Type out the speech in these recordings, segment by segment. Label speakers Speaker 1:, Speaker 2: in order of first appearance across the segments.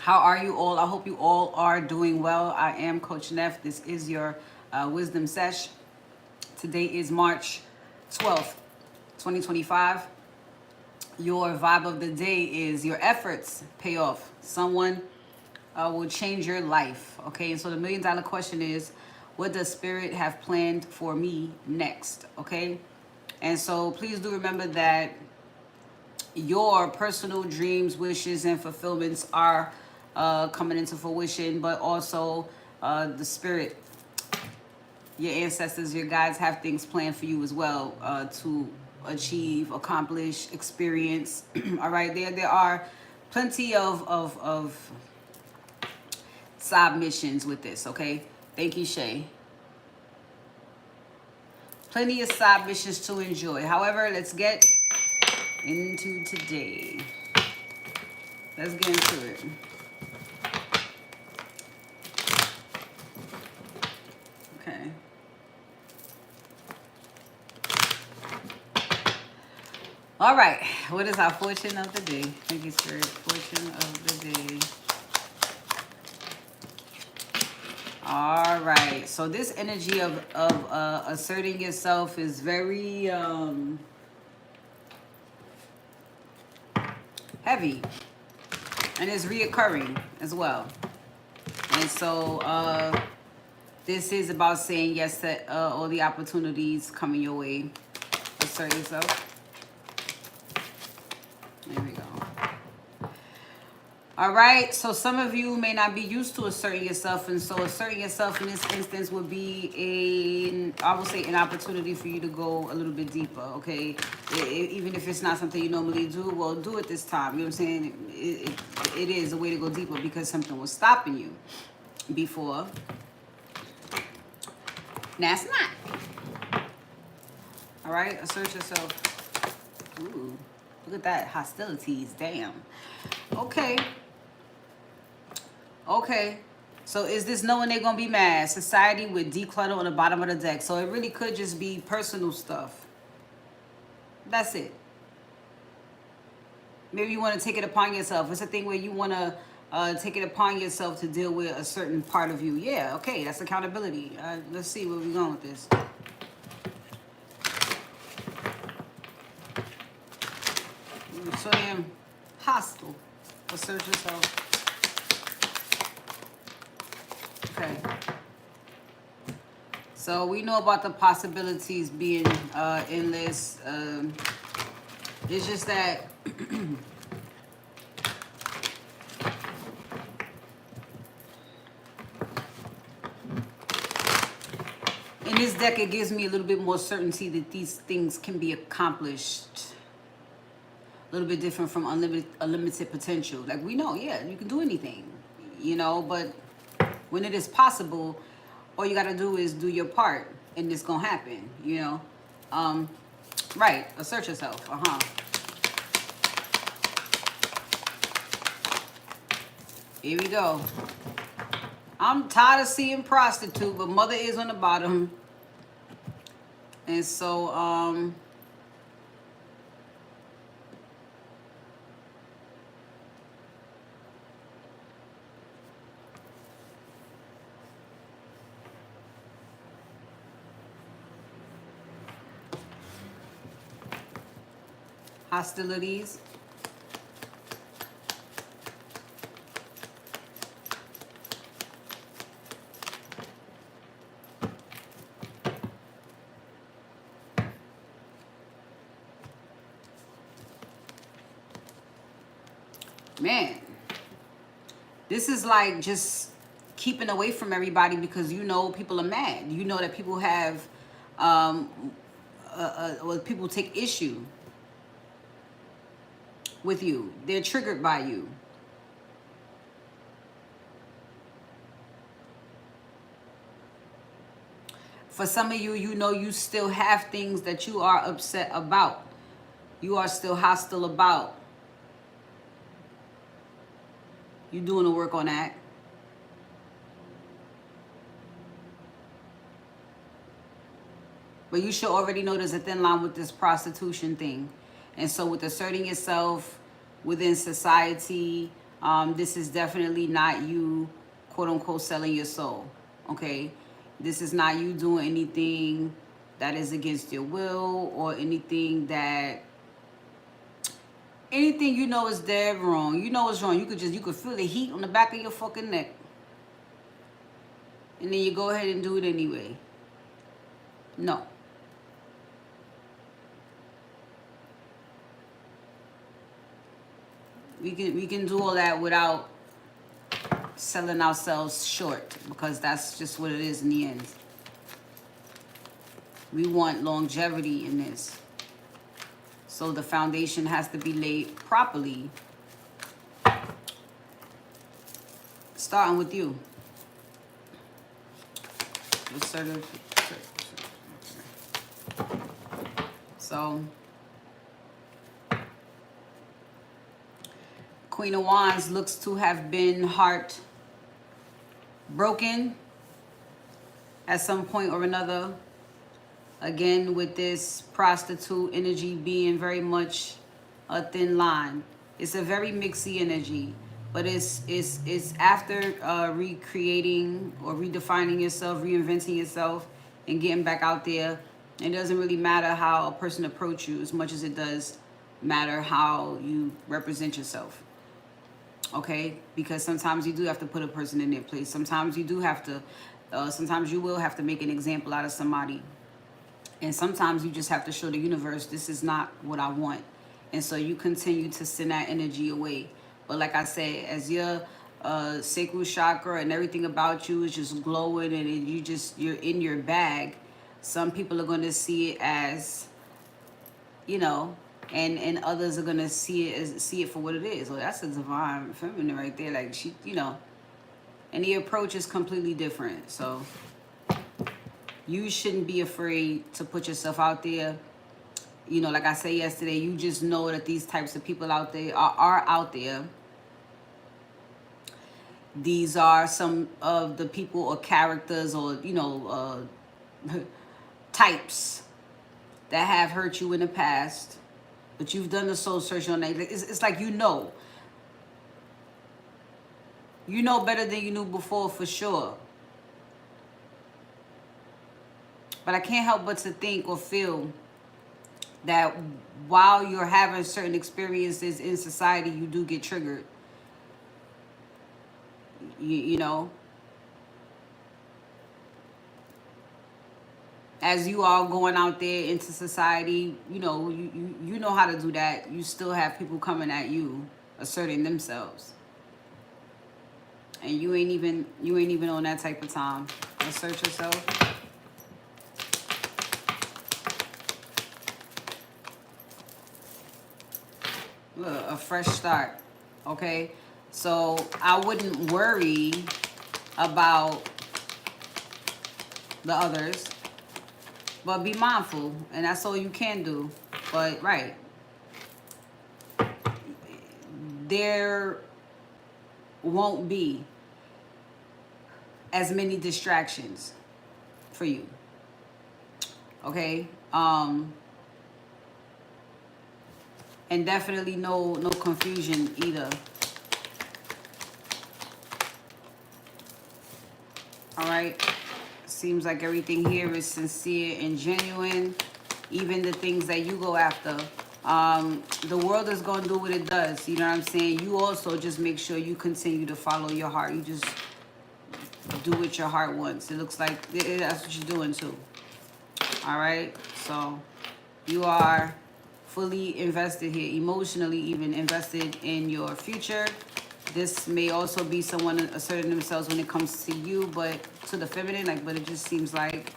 Speaker 1: How are you all? I hope you all are doing well. I am Coach Neff. This is your Wisdom Sesh. Today is March 12th, 2025. Your vibe of the day is your efforts pay off. Someone will change your life. Okay, and so the $1,000,000 question is, what does Spirit have planned for me next? Okay, and so please do remember that your personal dreams, wishes, and fulfillments are coming into fruition, but also the spirit, your ancestors, your guides have things planned for you as well to achieve, accomplish, experience. All right, there are plenty of side missions with this. Okay, thank you, Shay. Plenty of side missions to enjoy. However, let's get into today. Let's get into it. Okay. All right. What is our fortune of the day? Thank you, Spirit. Fortune of the day. All right. So this energy of asserting yourself is very heavy, and it's reoccurring as well. And so this is about saying yes to all the opportunities coming your way. Assert yourself. There we go. All right, so some of you may not be used to asserting yourself, and so asserting yourself in this instance would be I would say, an opportunity for you to go a little bit deeper, okay? Even if it's not something you normally do, well, do it this time. You know what I'm saying? It is a way to go deeper because something was stopping you before. Now it's not. All right, assert yourself. Ooh, look at that, hostilities, damn. Okay. Okay, so is this knowing they're gonna be mad? Society with declutter on the bottom of the deck. So it really could just be personal stuff. That's it. Maybe you want to take it upon yourself. It's a thing where you want to take it upon yourself to deal with a certain part of you. Yeah, okay, that's accountability. Let's see where we're going with this. You're so damn hostile. Assert yourself. Okay. So we know about the possibilities being endless. It's just that in this deck, it gives me a little bit more certainty that these things can be accomplished. A little bit different from unlimited potential. Like, we know, yeah, you can do anything, you know, but when it is possible, all you got to do is do your part, and it's going to happen, you know. Right, assert yourself. Here we go. I'm tired of seeing prostitute, but mother is on the bottom. And so, hostilities. Man, this is like just keeping away from everybody because you know people are mad. You know that people have, people take issue with you. They're triggered by you. For some of you, you know you still have things that you are upset about. You are still hostile about. You're doing the work on that. But you should already know there's a thin line with this prostitution thing. And so with asserting yourself within society, This is definitely not you, quote unquote, selling your soul. Okay, this is not you doing anything that is against your will, or anything you know is dead wrong. You know it's wrong. You could feel the heat on the back of your fucking neck, and then you go ahead and do it anyway. No. We can do all that without selling ourselves short, because that's just what it is in the end. We want longevity in this. So the foundation has to be laid properly, starting with you. So, Queen of Wands looks to have been heartbroken at some point or another. Again, with this prostitute energy being very much a thin line. It's a very mixy energy, but it's after recreating or redefining yourself, reinventing yourself, and getting back out there. It doesn't really matter how a person approaches you as much as it does matter how you represent yourself. Okay? Because sometimes you do have to put a person in their place. Sometimes you do have to, sometimes you will have to make an example out of somebody. And sometimes you just have to show the universe, this is not what I want. And so you continue to send that energy away. But like I said, as your sacral chakra and everything about you is just glowing, and you're in your bag, some people are going to see it as, you know, and others are going to see it for what it is. Well, that's a divine feminine right there. Like, she, you know, and the approach is completely different. So you shouldn't be afraid to put yourself out there. You know, like I said yesterday, you just know that these types of people out there are out there. These are some of the people or characters or, you know, types that have hurt you in the past. But you've done the soul search on that. It's like you know. You know better than you knew before, for sure. But I can't help but to think or feel that while you're having certain experiences in society, you do get triggered. You know, as you are going out there into society, you know, you know how to do that. You still have people coming at you, asserting themselves, and you ain't even on that type of time. Assert yourself. Look, a fresh start. Okay, so I wouldn't worry about the others, but be mindful, and that's all you can do. But right, there won't be as many distractions for you. Okay, and definitely no confusion either. All right. Seems like everything here is sincere and genuine. Even the things that you go after. The world is going to do what it does. You know what I'm saying? You also just make sure you continue to follow your heart. You just do what your heart wants. It looks like that's what you're doing too. All right. So you are fully invested here, emotionally even invested in your future. This may also be someone asserting themselves when it comes to you, but to the feminine, like, but it just seems like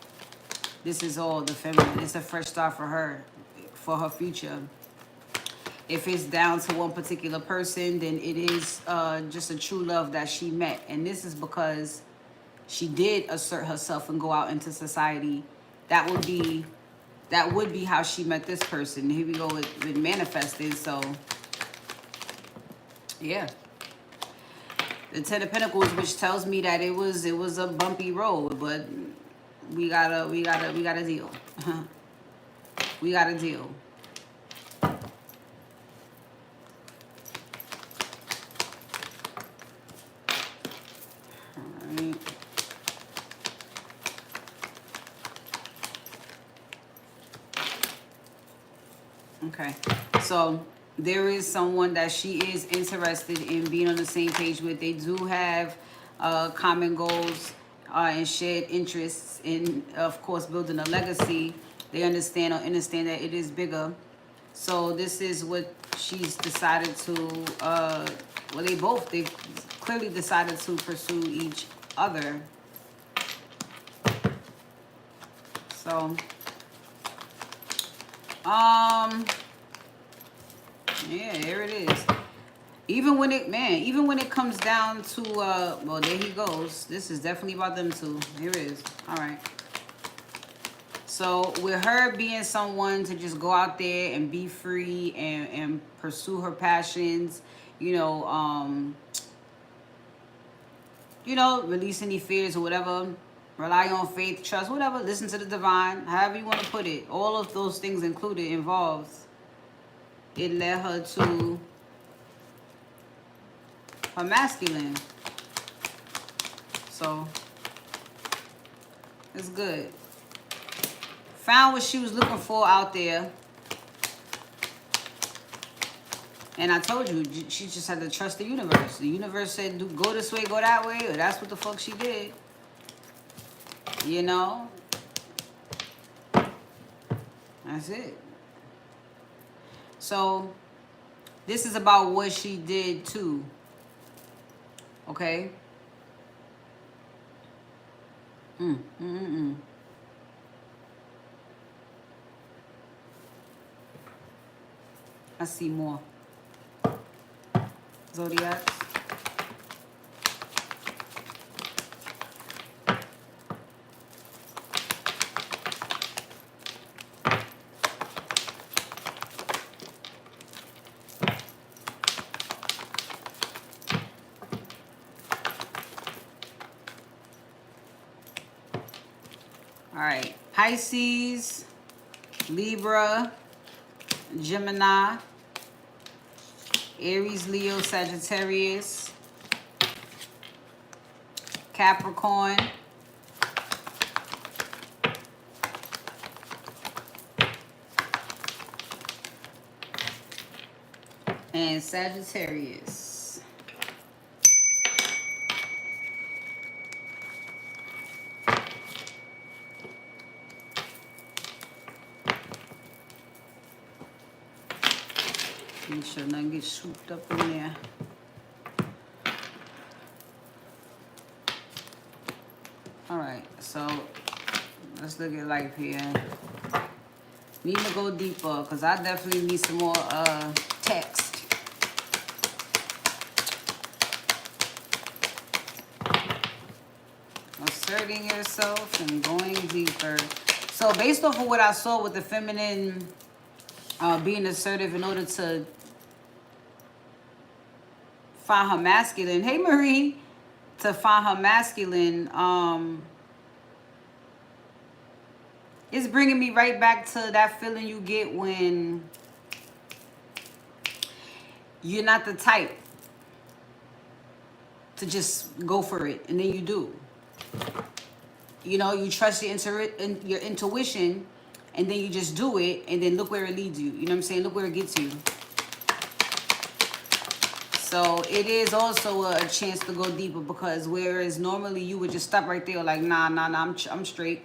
Speaker 1: this is all the feminine. It's a fresh start for her, for her future. If it's down to one particular person, then it is just a true love that she met. And this is because she did assert herself and go out into society. That would be how she met this person. Here we go with manifested. So yeah, the Ten of Pentacles, which tells me that it was a bumpy road, but we gotta deal. We gotta deal. Okay. So there is someone that she is interested in being on the same page with. They do have common goals and shared interests in, of course, building a legacy. They understand that it is bigger. So this is what she's decided to, well, they clearly decided to pursue each other. So, yeah, here it is. Even when it comes down to, well, there he goes. This is definitely about them two. Here it is. All right. So with her being someone to just go out there and be free and pursue her passions, release any fears or whatever, rely on faith, trust, whatever, listen to the divine, however you want to put it. All of those things included involves. It led her to her masculine. So it's good. Found what she was looking for out there. And I told you, she just had to trust the universe. The universe said, go this way, go that way. Or that's what the fuck she did. That's it. So, this is about what she did too. Okay? I see more. Zodiacs. All right. Pisces, Libra, Gemini, Aries, Leo, Sagittarius, Capricorn, and Sagittarius. Make sure nothing gets swooped up in there. All right, so let's look at life here. Need to go deeper because I definitely need some more text. Asserting yourself and going deeper. So based off of what I saw with the feminine being assertive in order to find her masculine. Hey, Marie. To find her masculine, it's bringing me right back to that feeling you get when you're not the type to just go for it, and then you do. You trust your intuition, and then you just do it, and then look where it leads you. You know what I'm saying? Look where it gets you. So it is also a chance to go deeper, because whereas normally you would just stop right there like, nah, I'm straight.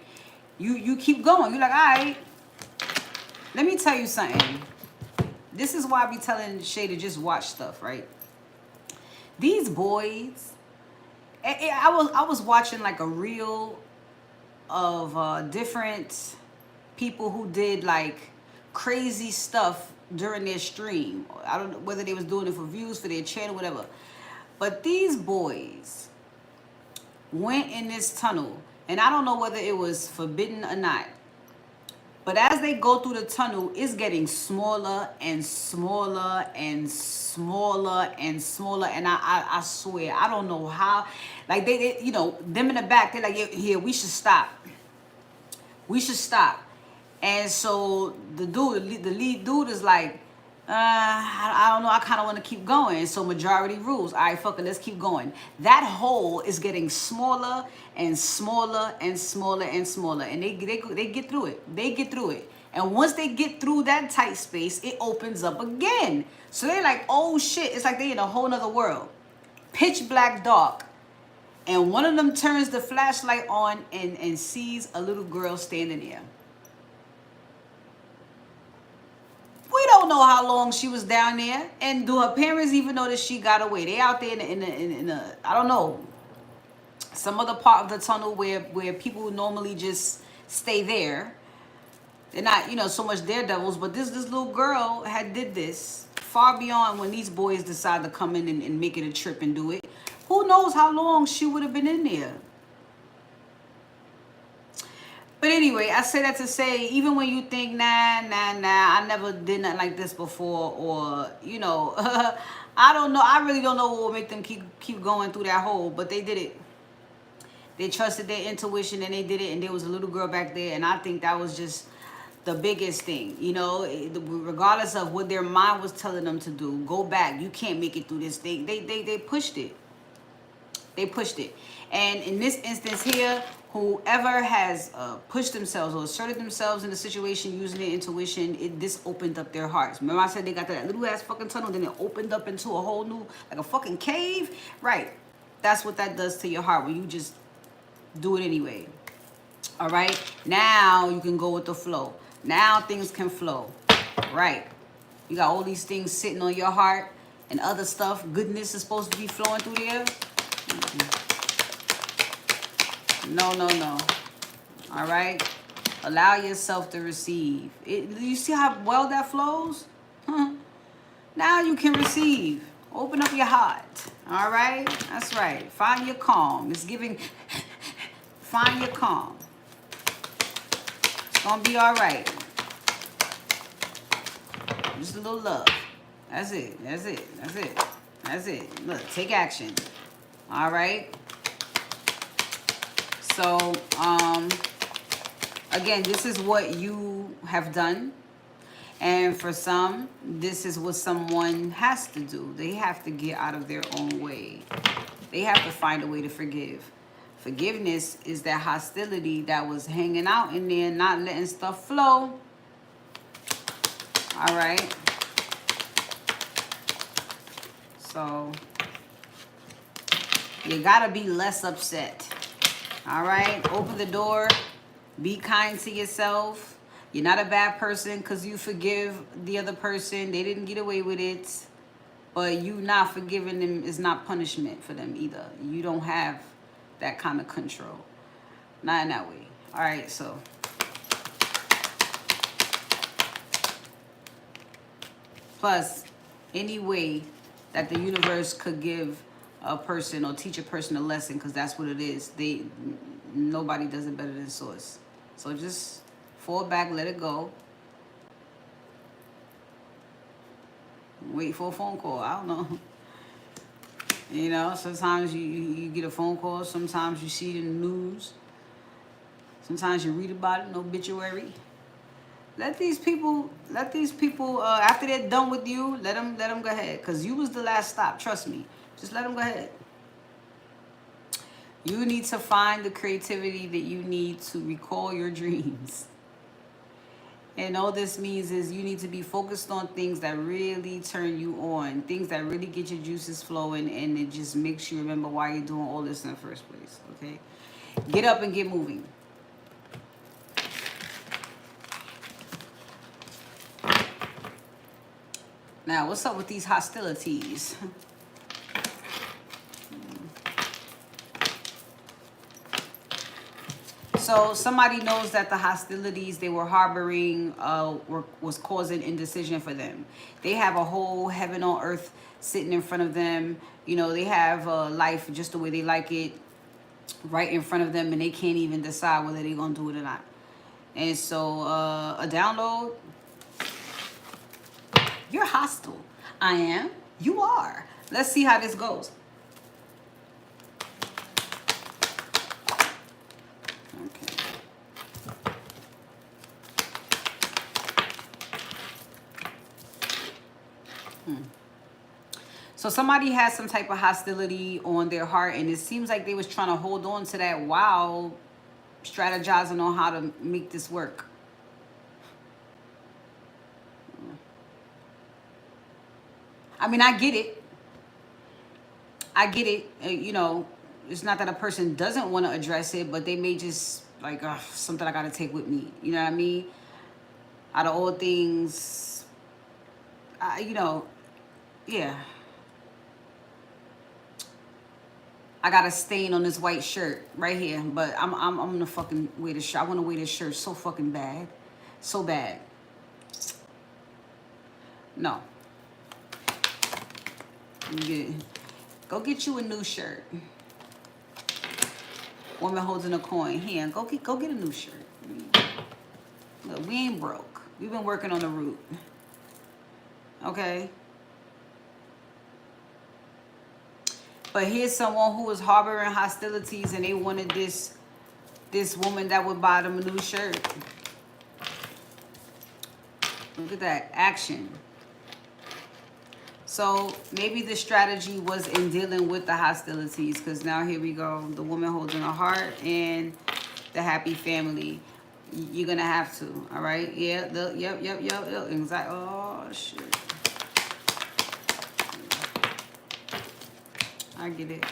Speaker 1: You keep going. You're like, all right. Let me tell you something. This is why I be telling Shay to just watch stuff, right? These boys, I was watching like a reel of different people who did like crazy stuff during their stream. I don't know whether they was doing it for views, for their channel, whatever. But these boys went in this tunnel, and I don't know whether it was forbidden or not. But as they go through the tunnel, it's getting smaller and smaller and smaller and smaller. And I swear, I don't know how. Like they them in the back, they're like, here, we should stop. We should stop. And so the lead dude is like, I don't know, I kind of want to keep going. So majority rules. All right, fuck it, let's keep going. That hole is getting smaller and smaller and smaller and smaller. And they get through it. They get through it. And once they get through that tight space, it opens up again. So they're like, oh shit, it's like they're in a whole nother world. Pitch black dark. And one of them turns the flashlight on and sees a little girl standing there. We don't know how long she was down there. And do her parents even know that she got away? They out there in a I don't know, some other part of the tunnel where people normally just stay there. They're not, you know, so much daredevils, but this little girl had did this far beyond when these boys decide to come in and make it a trip and do it. Who knows how long she would have been in there. But anyway, I say that to say, even when you think, nah, I never did nothing like this before, or, you know, I don't know. I really don't know what will make them keep going through that hole, but they did it. They trusted their intuition and they did it, and there was a little girl back there, and I think that was just the biggest thing, you know, regardless of what their mind was telling them to do. Go back. You can't make it through this thing. They pushed it. They pushed it. And in this instance here, whoever has pushed themselves or asserted themselves in the situation using their intuition, this opened up their hearts. Remember I said they got that little ass fucking tunnel, then it opened up into a whole new, like a fucking cave? Right. That's what that does to your heart when you just do it anyway. All right. Now you can go with the flow. Now things can flow. Right. You got all these things sitting on your heart and other stuff. Goodness is supposed to be flowing through there. No. All right. Allow yourself to receive. You see how well that flows? Now you can receive. Open up your heart. All right. That's right. Find your calm. It's giving. Find your calm. It's going to be all right. Just a little love. That's it. That's it. That's it. That's it. Look, take action. All right. So, again, this is what you have done. And for some, this is what someone has to do. They have to get out of their own way. They have to find a way to forgive. Forgiveness is that hostility that was hanging out in there, not letting stuff flow. All right. So you gotta be less upset. All right. Open the door. Be kind to yourself. You're not a bad person because you forgive the other person. They didn't get away with it. But you not forgiving them is not punishment for them either. You don't have that kind of control. Not in that way. All right. So plus, any way that the universe could give a person or teach a person a lesson, because that's what it is. Nobody does it better than Source. So just fall back, let it go. Wait for a phone call. I don't know. You know, sometimes you get a phone call. Sometimes you see it in the news. Sometimes you read about it in an obituary. Let these people, after they're done with you, let them go ahead. Because you was the last stop. Trust me. Just let them go ahead. You need to find the creativity that you need to recall your dreams. And all this means is you need to be focused on things that really turn you on. Things that really get your juices flowing. And it just makes you remember why you're doing all this in the first place. Okay? Get up and get moving. Now, what's up with these hostilities? So somebody knows that the hostilities they were harboring was causing indecision for them. They have a whole heaven on earth sitting in front of them. You know, they have life just the way they like it right in front of them, and they can't even decide whether they're going to do it or not. And so a download, you're hostile. I am. You are. Let's see how this goes. So somebody has some type of hostility on their heart, and it seems like they was trying to hold on to that while strategizing on how to make this work. I mean, I get it. I get it. You know, it's not that a person doesn't want to address it, but they may just like something I got to take with me. You know what I mean? Out of all things, you know, yeah. I got a stain on this white shirt right here, but I'm gonna fucking wear this shirt. I want to wear this shirt so fucking bad, so bad. No, go get you a new shirt. Woman holding a coin. Here, go get a new shirt. Look, we ain't broke. We've been working on the root. Okay. But here's someone who was harboring hostilities and they wanted this woman that would buy them a new shirt. Look at that. Action. So maybe the strategy was in dealing with the hostilities, because now here we go. The woman holding a heart and the happy family. You're going to have to. All right. Yeah. Yep. Anxiety. Oh, shit. I get it.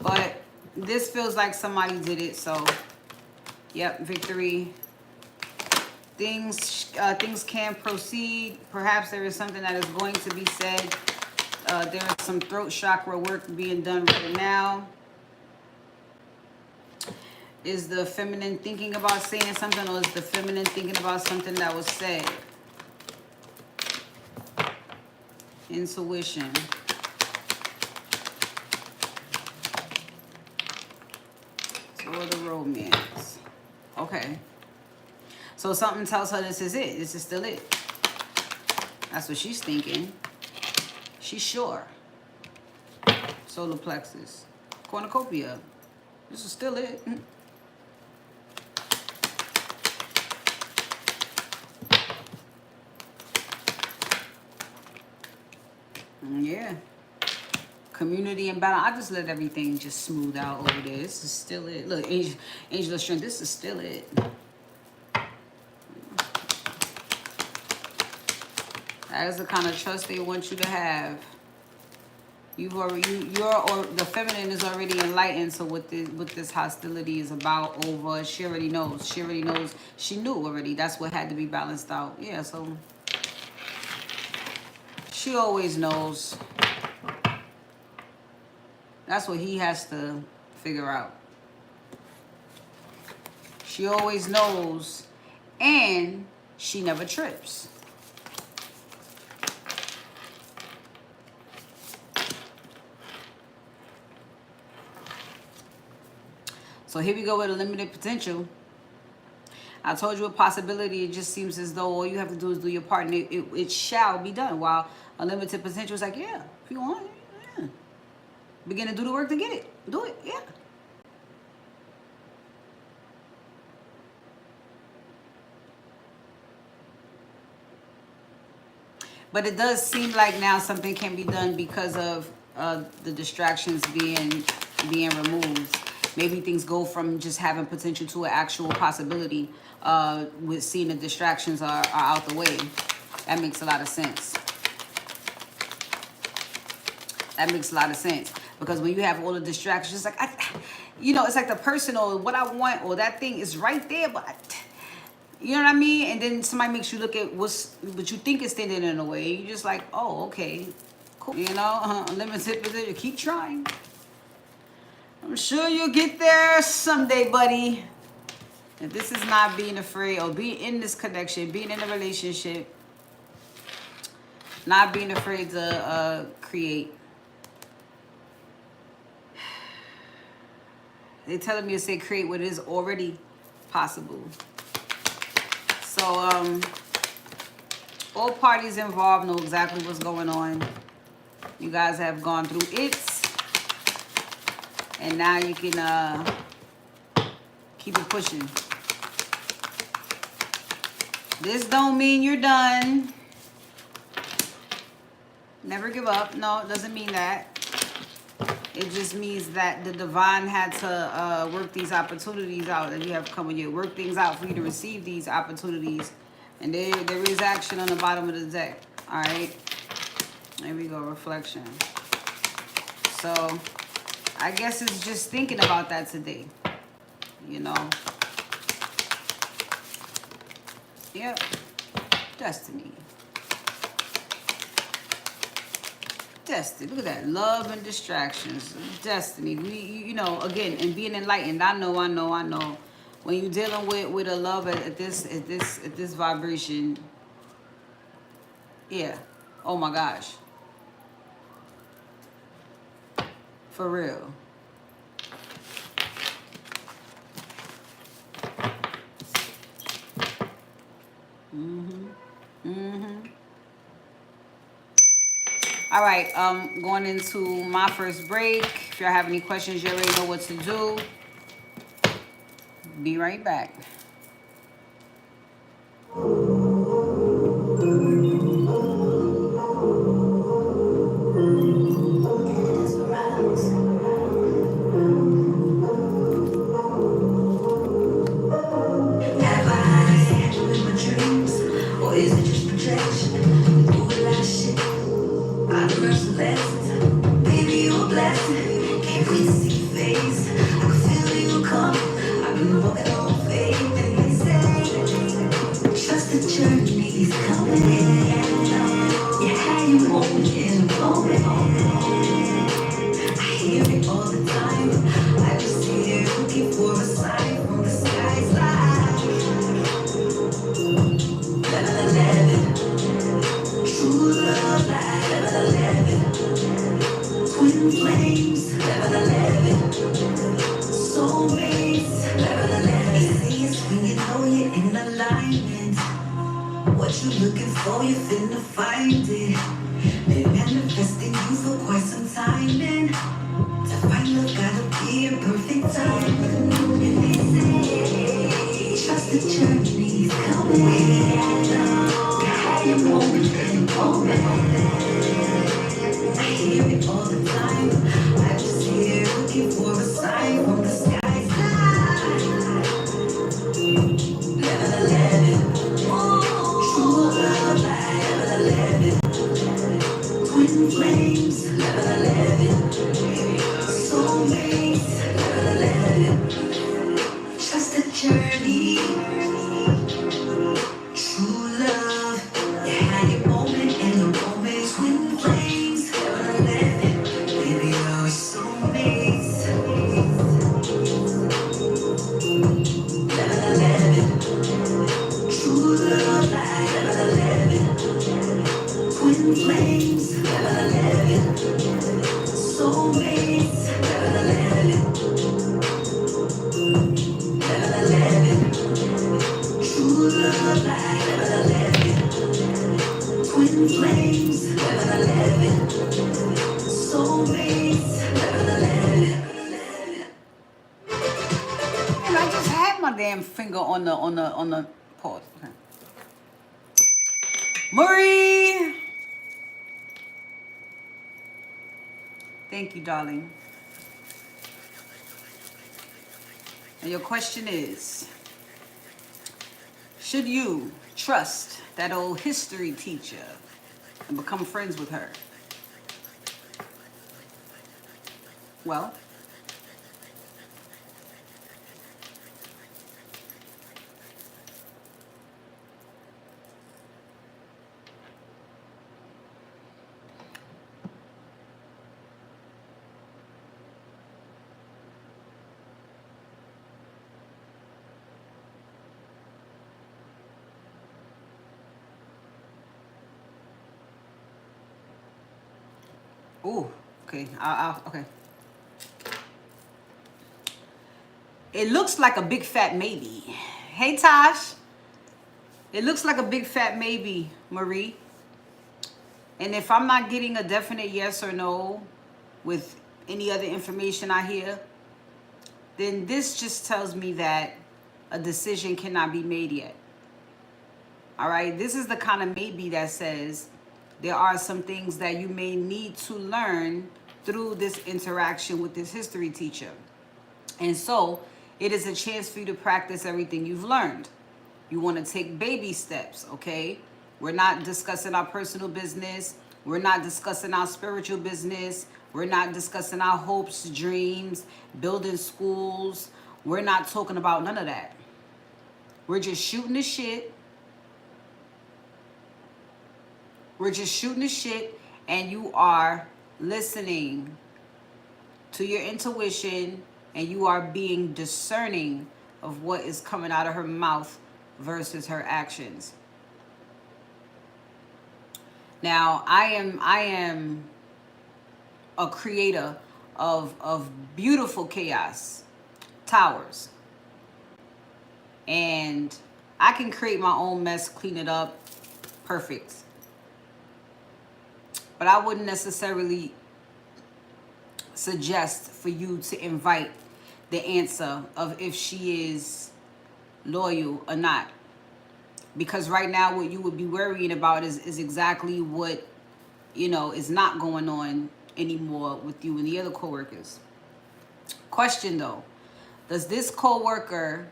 Speaker 1: But this feels like somebody did it. So, yep. Victory. Things can proceed. Perhaps there is something that is going to be said. There is some throat chakra work being done right now. Is the feminine thinking about saying something, or is the feminine thinking about something that was said? Intuition. Or the romance. Okay. So something tells her this is it. This is still it. That's what she's thinking. She's sure. Solar plexus. Cornucopia. This is still it. Yeah. Community and balance. I just let everything just smooth out over there. This is still it. Look, angel of strength. This is still it. That is the kind of trust they want you to have. You're or the feminine is already enlightened. So what this hostility is about over, she already knows. She already knows. She knew already. That's what had to be balanced out. Yeah. So she always knows. That's what he has to figure out. She always knows, and she never trips. So here we go with a limited potential. I told you a possibility. It just seems as though all you have to do is do your part, and it shall be done. While a limited potential is like, yeah, if you want it, yeah. Begin to do the work to get it. Do it, yeah. But it does seem like now something can be done because of the distractions being removed. Maybe things go from just having potential to an actual possibility with seeing the distractions are out the way. That makes a lot of sense. That makes a lot of sense. Because when you have all the distractions, it's like, it's like the person or what I want or that thing is right there, but you know what I mean? And then somebody makes you look at what you think is standing in the way. You're just like, oh, okay, cool. Unlimited position. Keep trying. I'm sure you'll get there someday, buddy. If this is not being afraid or being in this connection, being in a relationship, not being afraid to create. They're telling me to say create what is already possible. So, all parties involved know exactly what's going on. You guys have gone through it. And now you can keep it pushing. This don't mean you're done. Never give up. No, it doesn't mean that. It just means that the divine had to work these opportunities out that you have come with you. Work things out for you to receive these opportunities. And there is action on the bottom of the deck. All right. There we go, reflection. So I guess it's just thinking about that today, you know. Yep, destiny. Destiny, look at that, love and distractions, destiny. We, you know, again, and being enlightened. I know. When you're dealing with a love at this vibration, yeah. Oh my gosh, for real. All right, going into my first break. If y'all have any questions, you already know what to do. Be right back. Finger on the pause. Okay. Marie, thank you, darling. And your question is, should you trust that old history teacher and become friends with her? Well, ooh, okay, okay. It looks like a big fat maybe. Hey, Tosh. It looks like a big fat maybe, Marie. And if I'm not getting a definite yes or no with any other information I hear, then this just tells me that a decision cannot be made yet. All right, this is the kind of maybe that says there are some things that you may need to learn through this interaction with this history teacher. And so it is a chance for you to practice everything you've learned. You want to take baby steps, okay? We're not discussing our personal business. We're not discussing our spiritual business. We're not discussing our hopes, dreams, building schools. We're not talking about none of that. We're just shooting the shit. We're just shooting the shit, and you are listening to your intuition, and you are being discerning of what is coming out of her mouth versus her actions. Now, I am a creator of beautiful chaos towers. And I can create my own mess, clean it up, perfect. But I wouldn't necessarily suggest for you to invite the answer of if she is loyal or not. Because right now what you would be worrying about is exactly what, you know, is not going on anymore with you and the other coworkers. Question though, does this coworker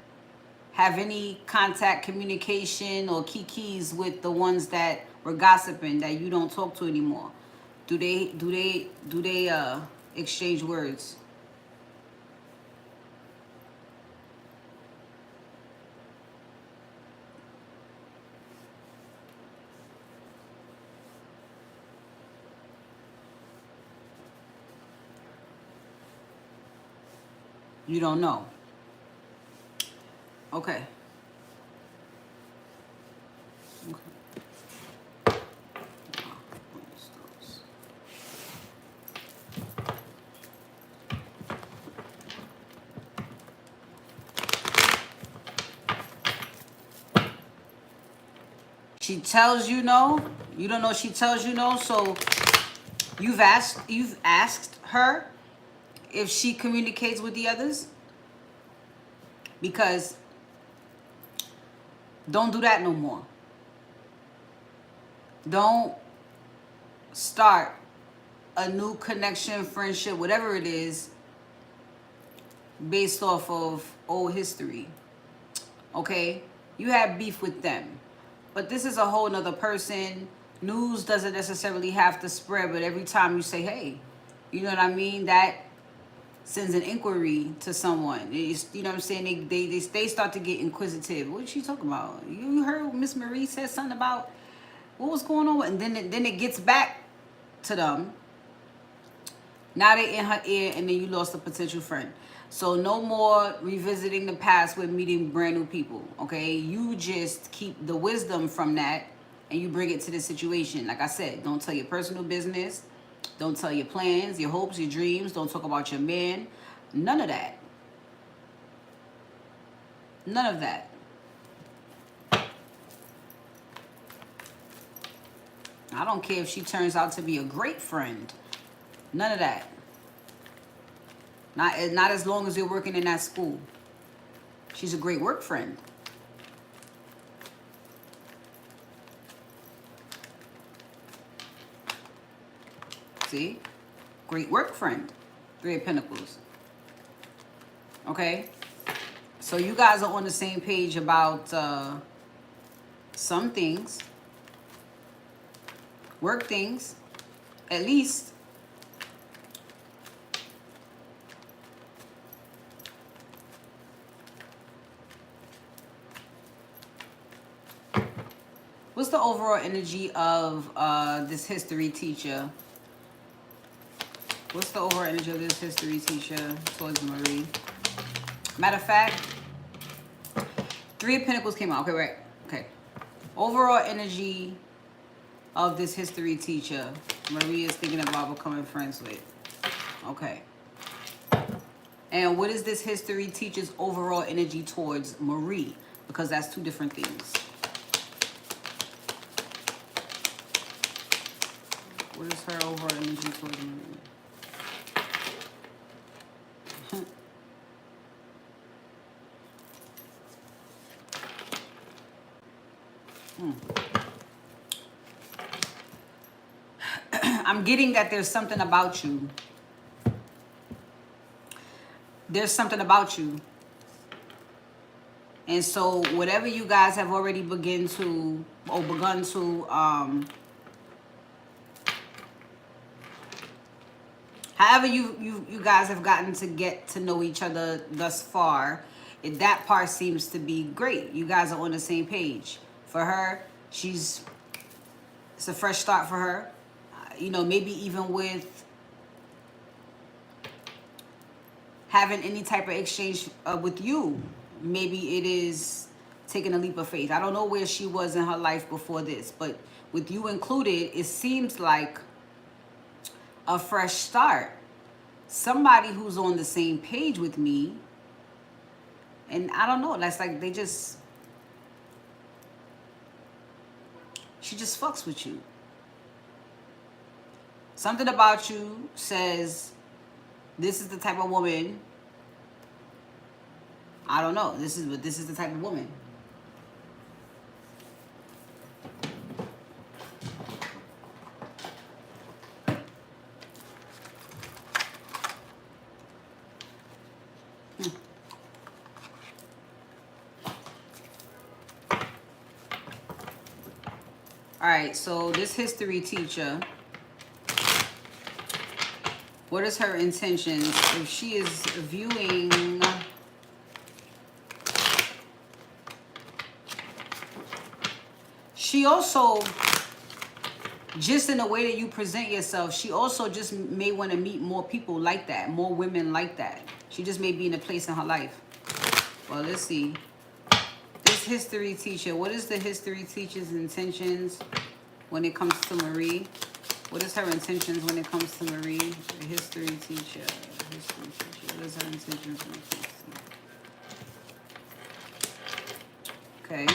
Speaker 1: have any contact, communication, or kikis with the ones that were gossiping that you don't talk to anymore? Do they exchange words? You don't know. Okay. She tells you no. You don't know she tells you no. So you've asked her if she communicates with the others. Because don't do that no more. Don't start a new connection, friendship, whatever it is, based off of old history. Okay? You have beef with them. But this is a whole nother person. News doesn't necessarily have to spread, but every time you say, hey, you know what I mean? That sends an inquiry to someone. It's, you know what I'm saying? They start to get inquisitive. What is she talking about? You heard Miss Marie said something about what was going on? And then it gets back to them. Now they in her ear, and then you lost a potential friend. So no more revisiting the past with meeting brand new people, okay? You just keep the wisdom from that, and you bring it to this situation. Like I said, don't tell your personal business. Don't tell your plans, your hopes, your dreams. Don't talk about your man. None of that. None of that. I don't care if she turns out to be a great friend. None of that. Not as long as you're working in that school. She's a great work friend. See? Great work friend. Three of Pentacles. Okay? So you guys are on the same page about some things. Work things. At least. What's the overall energy of this history teacher? What's the overall energy of this history teacher towards Marie? Matter of fact, Three of Pentacles came out. Okay, right. Okay. Overall energy of this history teacher Marie is thinking about becoming friends with. Okay. And what is this history teacher's overall energy towards Marie? Because that's two different things. What is her overall energy towards Marie? I'm getting that there's something about you. There's something about you. And so whatever you guys have already begun to however you guys have gotten to get to know each other thus far, that part seems to be great. You guys are on the same page. For her, it's a fresh start for her. You know, maybe even with having any type of exchange with you, maybe it is taking a leap of faith. I don't know where she was in her life before this, but with you included, it seems like a fresh start. Somebody who's on the same page with me, and I don't know, that's like she just fucks with you. Something about you says, this is the type of woman, I don't know, this is the type of woman. All right, so this history teacher, what is her intentions? If she is viewing, she also, just in the way that you present yourself, she also just may want to meet more people like that, more women like that. She just may be in a place in her life. Well, let's see. This history teacher, what is the history teacher's intentions when it comes to Marie? What is her intentions when it comes to Marie? The history teacher. What is her intentions when it comes to... Okay.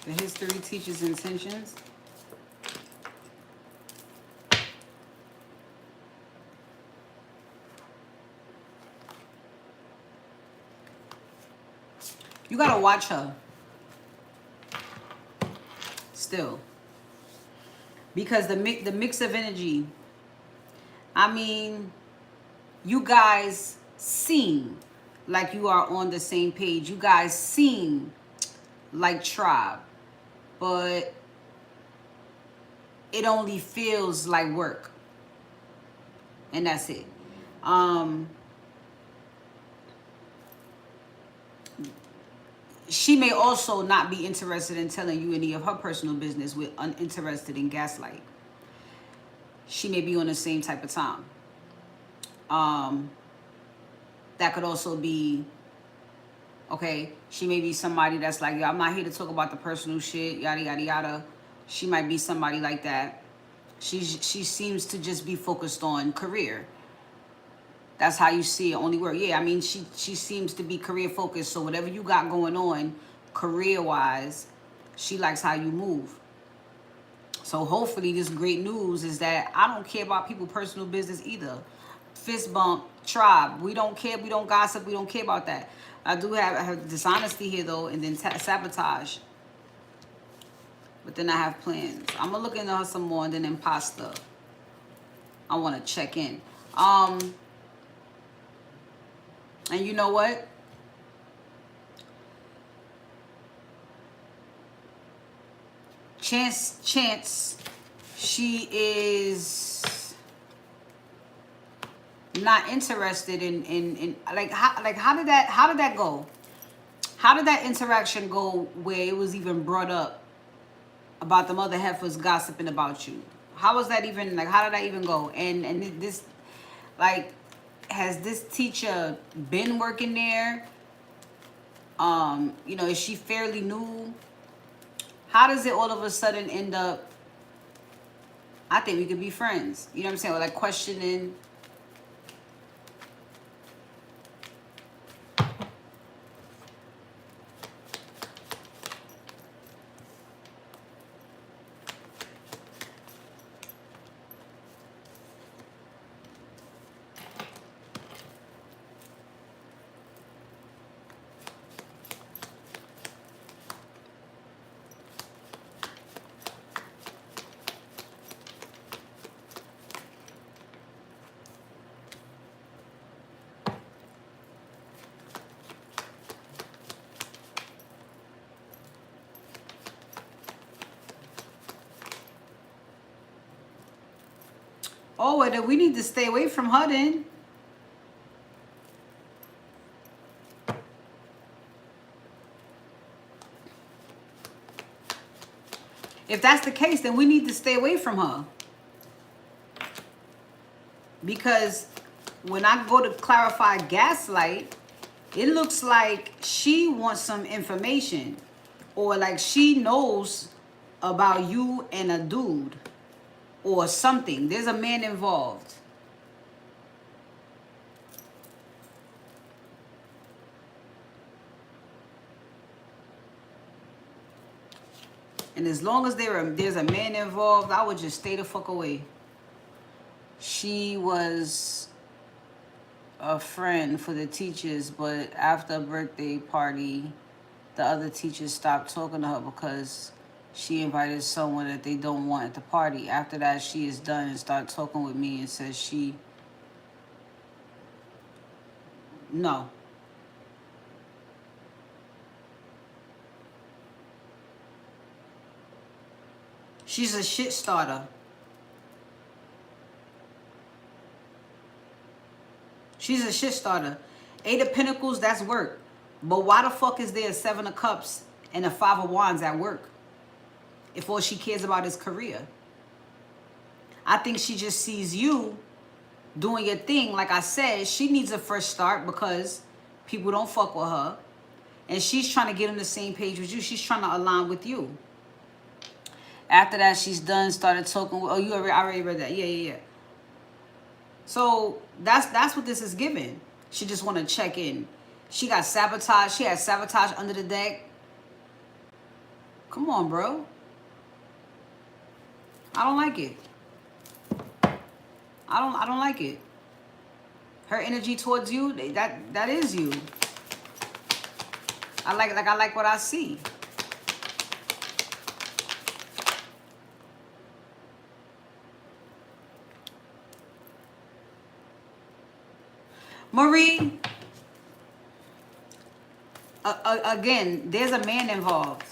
Speaker 1: The history teacher's intentions. You gotta watch her still, because the mix of energy, I mean, you guys seem like you are on the same page. You guys seem like tribe, but it only feels like work, and that's it. She may also not be interested in telling you any of her personal business, with uninterested in gaslight. She may be on the same type of time. That could also be, okay, she may be somebody that's like, yo, I'm not here to talk about the personal shit, yada, yada, yada. She might be somebody like that. She seems to just be focused on career. That's how you see it only work. Yeah, I mean, she seems to be career focused. So whatever you got going on career-wise, she likes how you move. So hopefully this great news is that I don't care about people's personal business either. Fist bump, tribe. We don't care. We don't gossip. We don't care about that. I do have dishonesty here, though, and then sabotage. But then I have plans. I'm going to look into her some more, and then imposter. I want to check in. And you know what? Chance, she is not interested in how did that go? How did that interaction go where it was even brought up about the mother heifers gossiping about you? How was that even, like, how did that even go? And this, like, has this teacher been working there? You know, is she fairly new? How does it all of a sudden end up, I think we could be friends? You know what I'm saying? Or like questioning. Oh, well, then we need to stay away from her then. If that's the case, then we need to stay away from her. Because when I go to clarify gaslight, it looks like she wants some information. Or like she knows about you and a dude. Or something. There's a man involved. And as long as there's a man involved, I would just stay the fuck away. She was a friend for the teachers, but after a birthday party, the other teachers stopped talking to her because she invited someone that they don't want at the party. After that, she is done and started talking with me and says no. She's a shit starter. She's a shit starter. 8 of Pentacles, that's work. But why the fuck is there a 7 of Cups and a 5 of Wands at work? If all she cares about is career. I think she just sees you doing your thing. Like I said, she needs a fresh start because people don't fuck with her. And she's trying to get on the same page with you. She's trying to align with you. After that, she's done, started talking. Oh, I already read that. Yeah. So that's what this is giving. She just want to check in. She got sabotage. She had sabotage under the deck. Come on, bro. I don't like it. I don't like it. Her energy towards you, that is you. I like what I see. Marie, again, there's a man involved.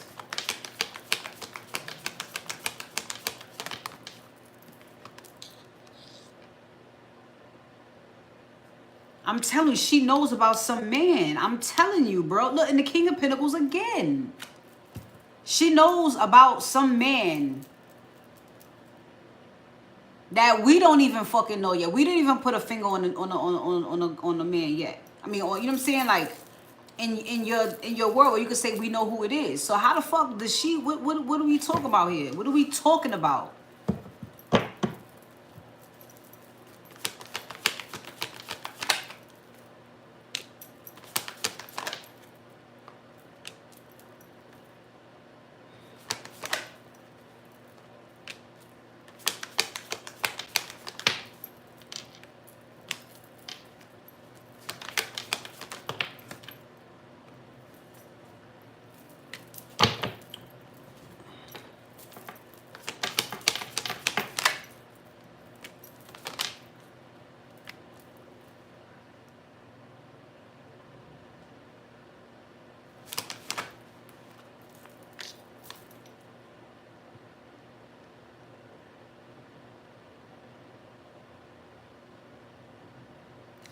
Speaker 1: I'm telling you, she knows about some man. I'm telling you, bro. Look, in the King of Pentacles again. She knows about some man that we don't even fucking know yet. We didn't even put a finger on the man yet. I mean, you know what I'm saying? Like in your world, you could say we know who it is. So how the fuck does she? What are we talking about here? What are we talking about?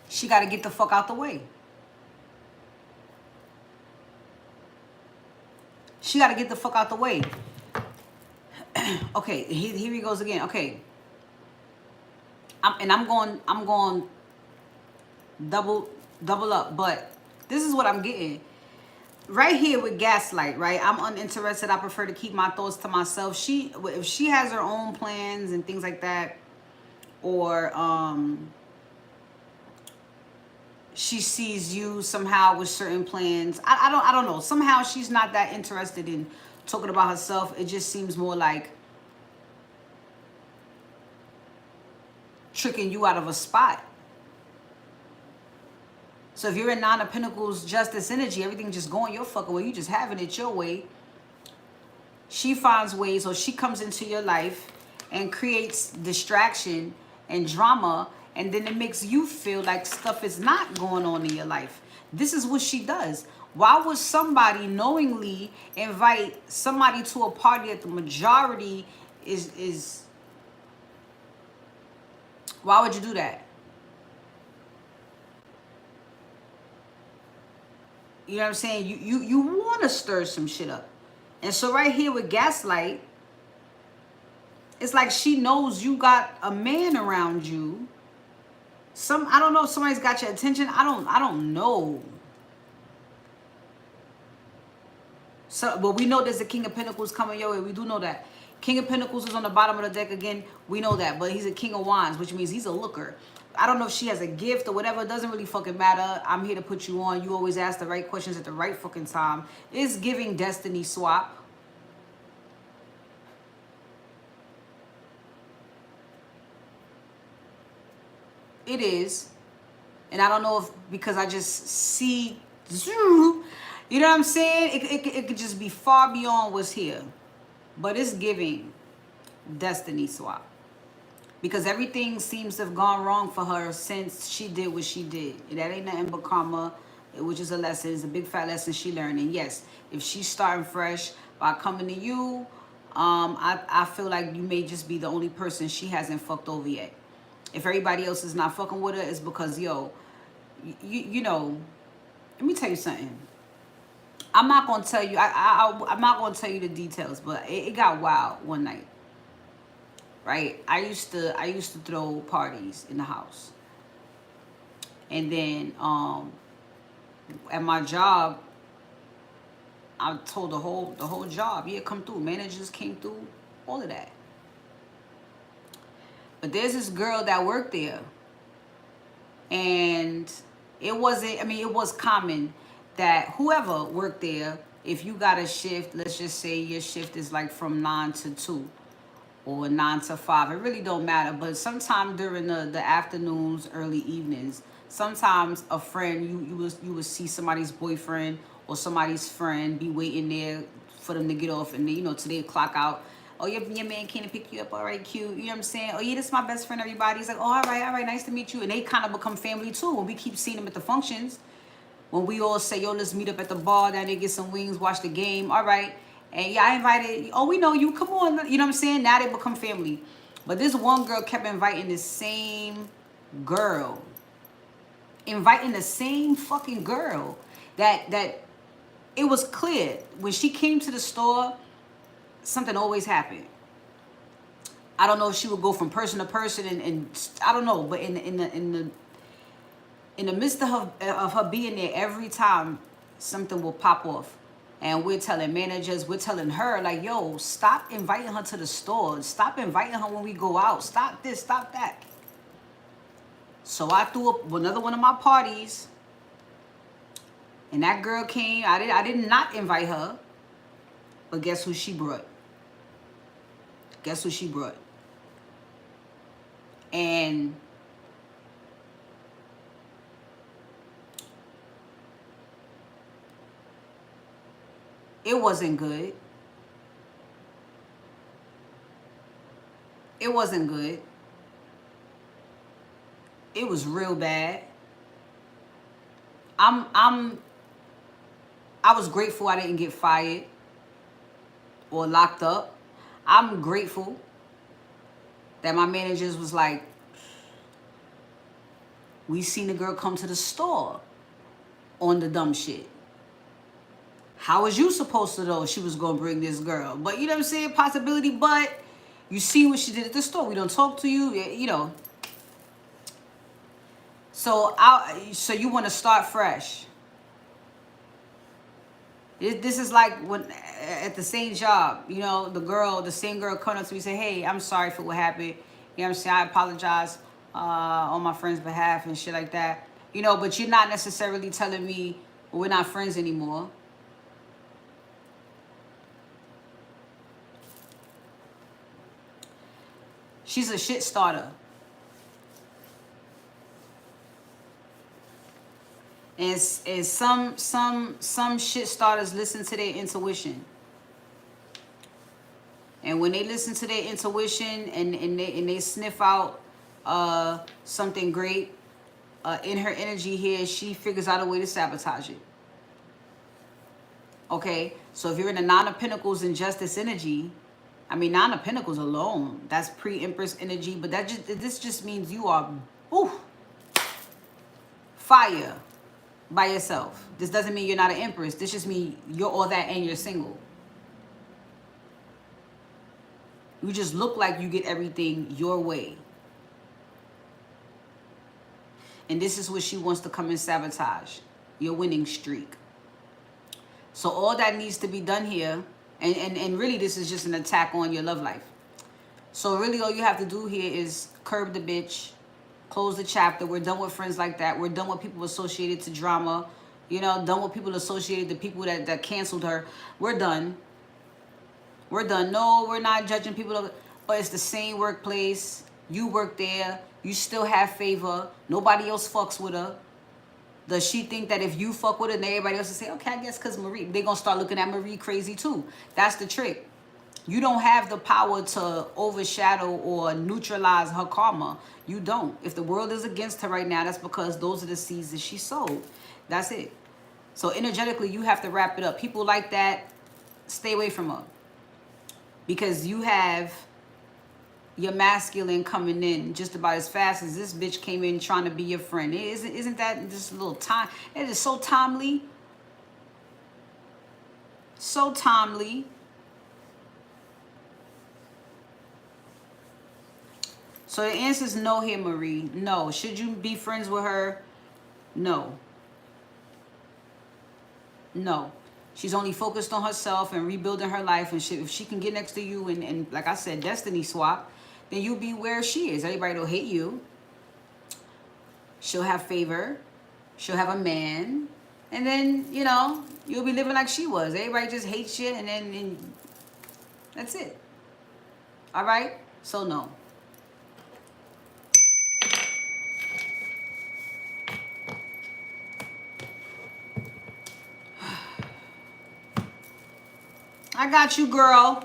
Speaker 1: She got to get the fuck out the way. She got to get the fuck out the way. Okay, here he goes again. Okay. I'm going double up, but this is what I'm getting. Right here with gaslight, right? I'm uninterested. I prefer to keep my thoughts to myself. If she has her own plans and things like that, or she sees you somehow with certain plans. I don't know. Somehow she's not that interested in talking about herself. It just seems more like tricking you out of a spot. So if you're in 9 of Pentacles, Justice energy, everything just going your fucking way. You just having it your way. She finds ways, or she comes into your life and creates distraction and drama. And then it makes you feel like stuff is not going on in your life. This is what she does. Why would somebody knowingly invite somebody to a party that the majority is Why would you do that? You know what I'm saying? You want to stir some shit up. And so right here with gaslight, it's like she knows you got a man around you. I don't know if somebody's got your attention. I don't know. So, but we know there's a King of Pentacles coming your way. We do know that. King of Pentacles is on the bottom of the deck again. We know that. But he's a King of Wands, which means he's a looker. I don't know if she has a gift or whatever. It doesn't really fucking matter. I'm here to put you on. You always ask the right questions at the right fucking time. It's giving destiny swap. It is. And I don't know if because I just see, you know what I'm saying? It could just be far beyond what's here. But it's giving destiny swap. Because everything seems to have gone wrong for her since she did what she did. And that ain't nothing but karma, which is a lesson. It's a big fat lesson she learned. And yes, if she's starting fresh by coming to you, I feel like you may just be the only person she hasn't fucked over yet. If everybody else is not fucking with her, it's because, yo, you know, let me tell you something. I'm not going to tell you, I'm not going to tell you the details, but it got wild one night. Right? I used to throw parties in the house. And then at my job, I told the whole job, yeah, come through. Managers came through, all of that. But there's this girl that worked there. And it wasn't, I mean, it was common that whoever worked there, if you got a shift, let's just say your shift is like from 9 to 2 or 9 to 5. It really don't matter. But sometime during the afternoons, early evenings, sometimes a friend, you would see somebody's boyfriend or somebody's friend be waiting there for them to get off and, you know, till they clock out. Oh, your man came to pick you up. All right, cute. You know what I'm saying? Oh, yeah, this is my best friend, everybody. He's like, oh, all right, nice to meet you. And they kind of become family, too, when we keep seeing them at the functions. When we all say, yo, let's meet up at the bar, then they get some wings, watch the game. All right. And yeah, I invited, oh, we know you. Come on. You know what I'm saying? Now they become family. But this one girl kept inviting the same girl. Inviting the same fucking girl. That it was clear. When she came to the store, something always happened. I don't know if she would go from person to person and I don't know, but in the midst of her being there, every time something will pop off. And we're telling managers, we're telling her, like, yo, stop inviting her to the store. Stop inviting her when we go out. Stop this, stop that. So I threw up another one of my parties. And that girl came. I did not invite her. But guess who she brought? Guess who she brought? And it wasn't good. It wasn't good. It was real bad. I was grateful I didn't get fired or locked up. I'm grateful that my managers was like, we seen the girl come to the store on the dumb shit. How was you supposed to know she was going to bring this girl? But you know what I'm saying? Possibility, but you see what she did at the store. We don't talk to you, you know. So you want to start fresh. This is like when at the same job, you know, the same girl coming up to me and say, hey, I'm sorry for what happened. You know what I'm saying? I apologize on my friend's behalf and shit like that. You know, but you're not necessarily telling me we're not friends anymore. She's a shit starter. And some shit starters listen to their intuition. And when they listen to their intuition and they sniff out something great in her energy here, she figures out a way to sabotage it. Okay, so if you're in the Nine of Pentacles and Justice energy, I mean, Nine of Pentacles alone, that's pre-Empress energy, but this just means you are, ooh, fire by yourself. This doesn't mean you're not an Empress. This just means you're all that and you're single. You just look like you get everything your way. And this is what she wants to come and sabotage, your winning streak. So all that needs to be done here, and really this is just an attack on your love life. So really all you have to do here is curb the bitch, close the chapter. We're done with friends like that. We're done with people associated to drama. You know, done with people associated to people that canceled her. We're done. We're done. No, we're not judging people, but it's the same workplace. You work there. You still have favor. Nobody else fucks with her. Does she think that if you fuck with her, then everybody else will say, okay, I guess because Marie, they're going to start looking at Marie crazy too. That's the trick. You don't have the power to overshadow or neutralize her karma. You don't. If the world is against her right now, that's because those are the seeds that she sowed. That's it. So energetically, you have to wrap it up. People like that, stay away from her. Because you have your masculine coming in just about as fast as this bitch came in trying to be your friend. Isn't that just a little time? It is so timely. So timely. So the answer is no here, Marie. No. Should you be friends with her? No. No. She's only focused on herself and rebuilding her life. And if she can get next to you and like I said, destiny swap, then you'll be where she is. Everybody will hate you. She'll have favor. She'll have a man. And then, you know, you'll be living like she was. Everybody just hates you and then that's it. All right? So no. I got you, girl.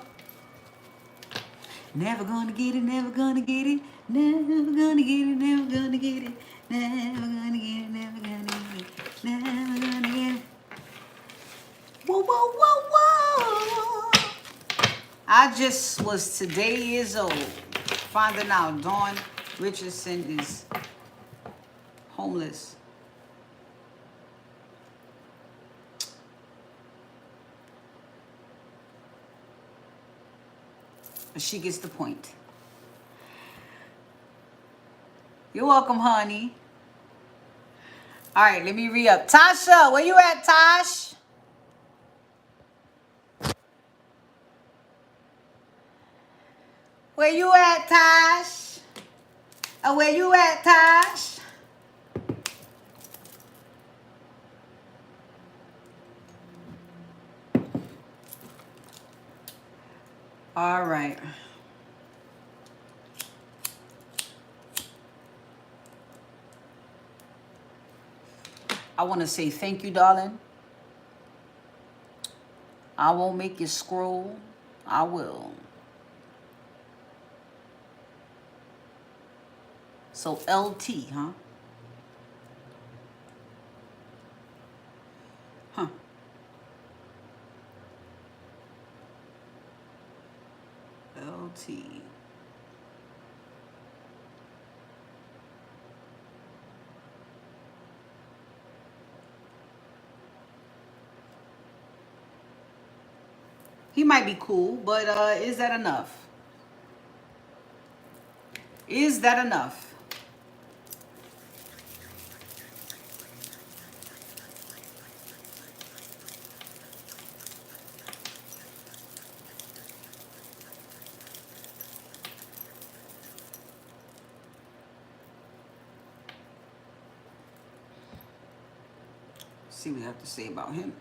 Speaker 1: Never gonna get it, never gonna get it, never gonna get it, never gonna get it, never gonna get it, never gonna get it, never gonna get it. Whoa, whoa, whoa, whoa. I just was today years old, finding out Dawn Richardson is homeless. But she gets the point. You're welcome, honey. All right, let me re-up. Tasha, where you at, Tosh? Where you at, Tosh? Where you at, Tosh? All right. I want to say thank you, darling. I won't make you scroll. I will. So LT, huh? Huh. LT. He might be cool, but is that enough? Is that enough? See what I have to say about him.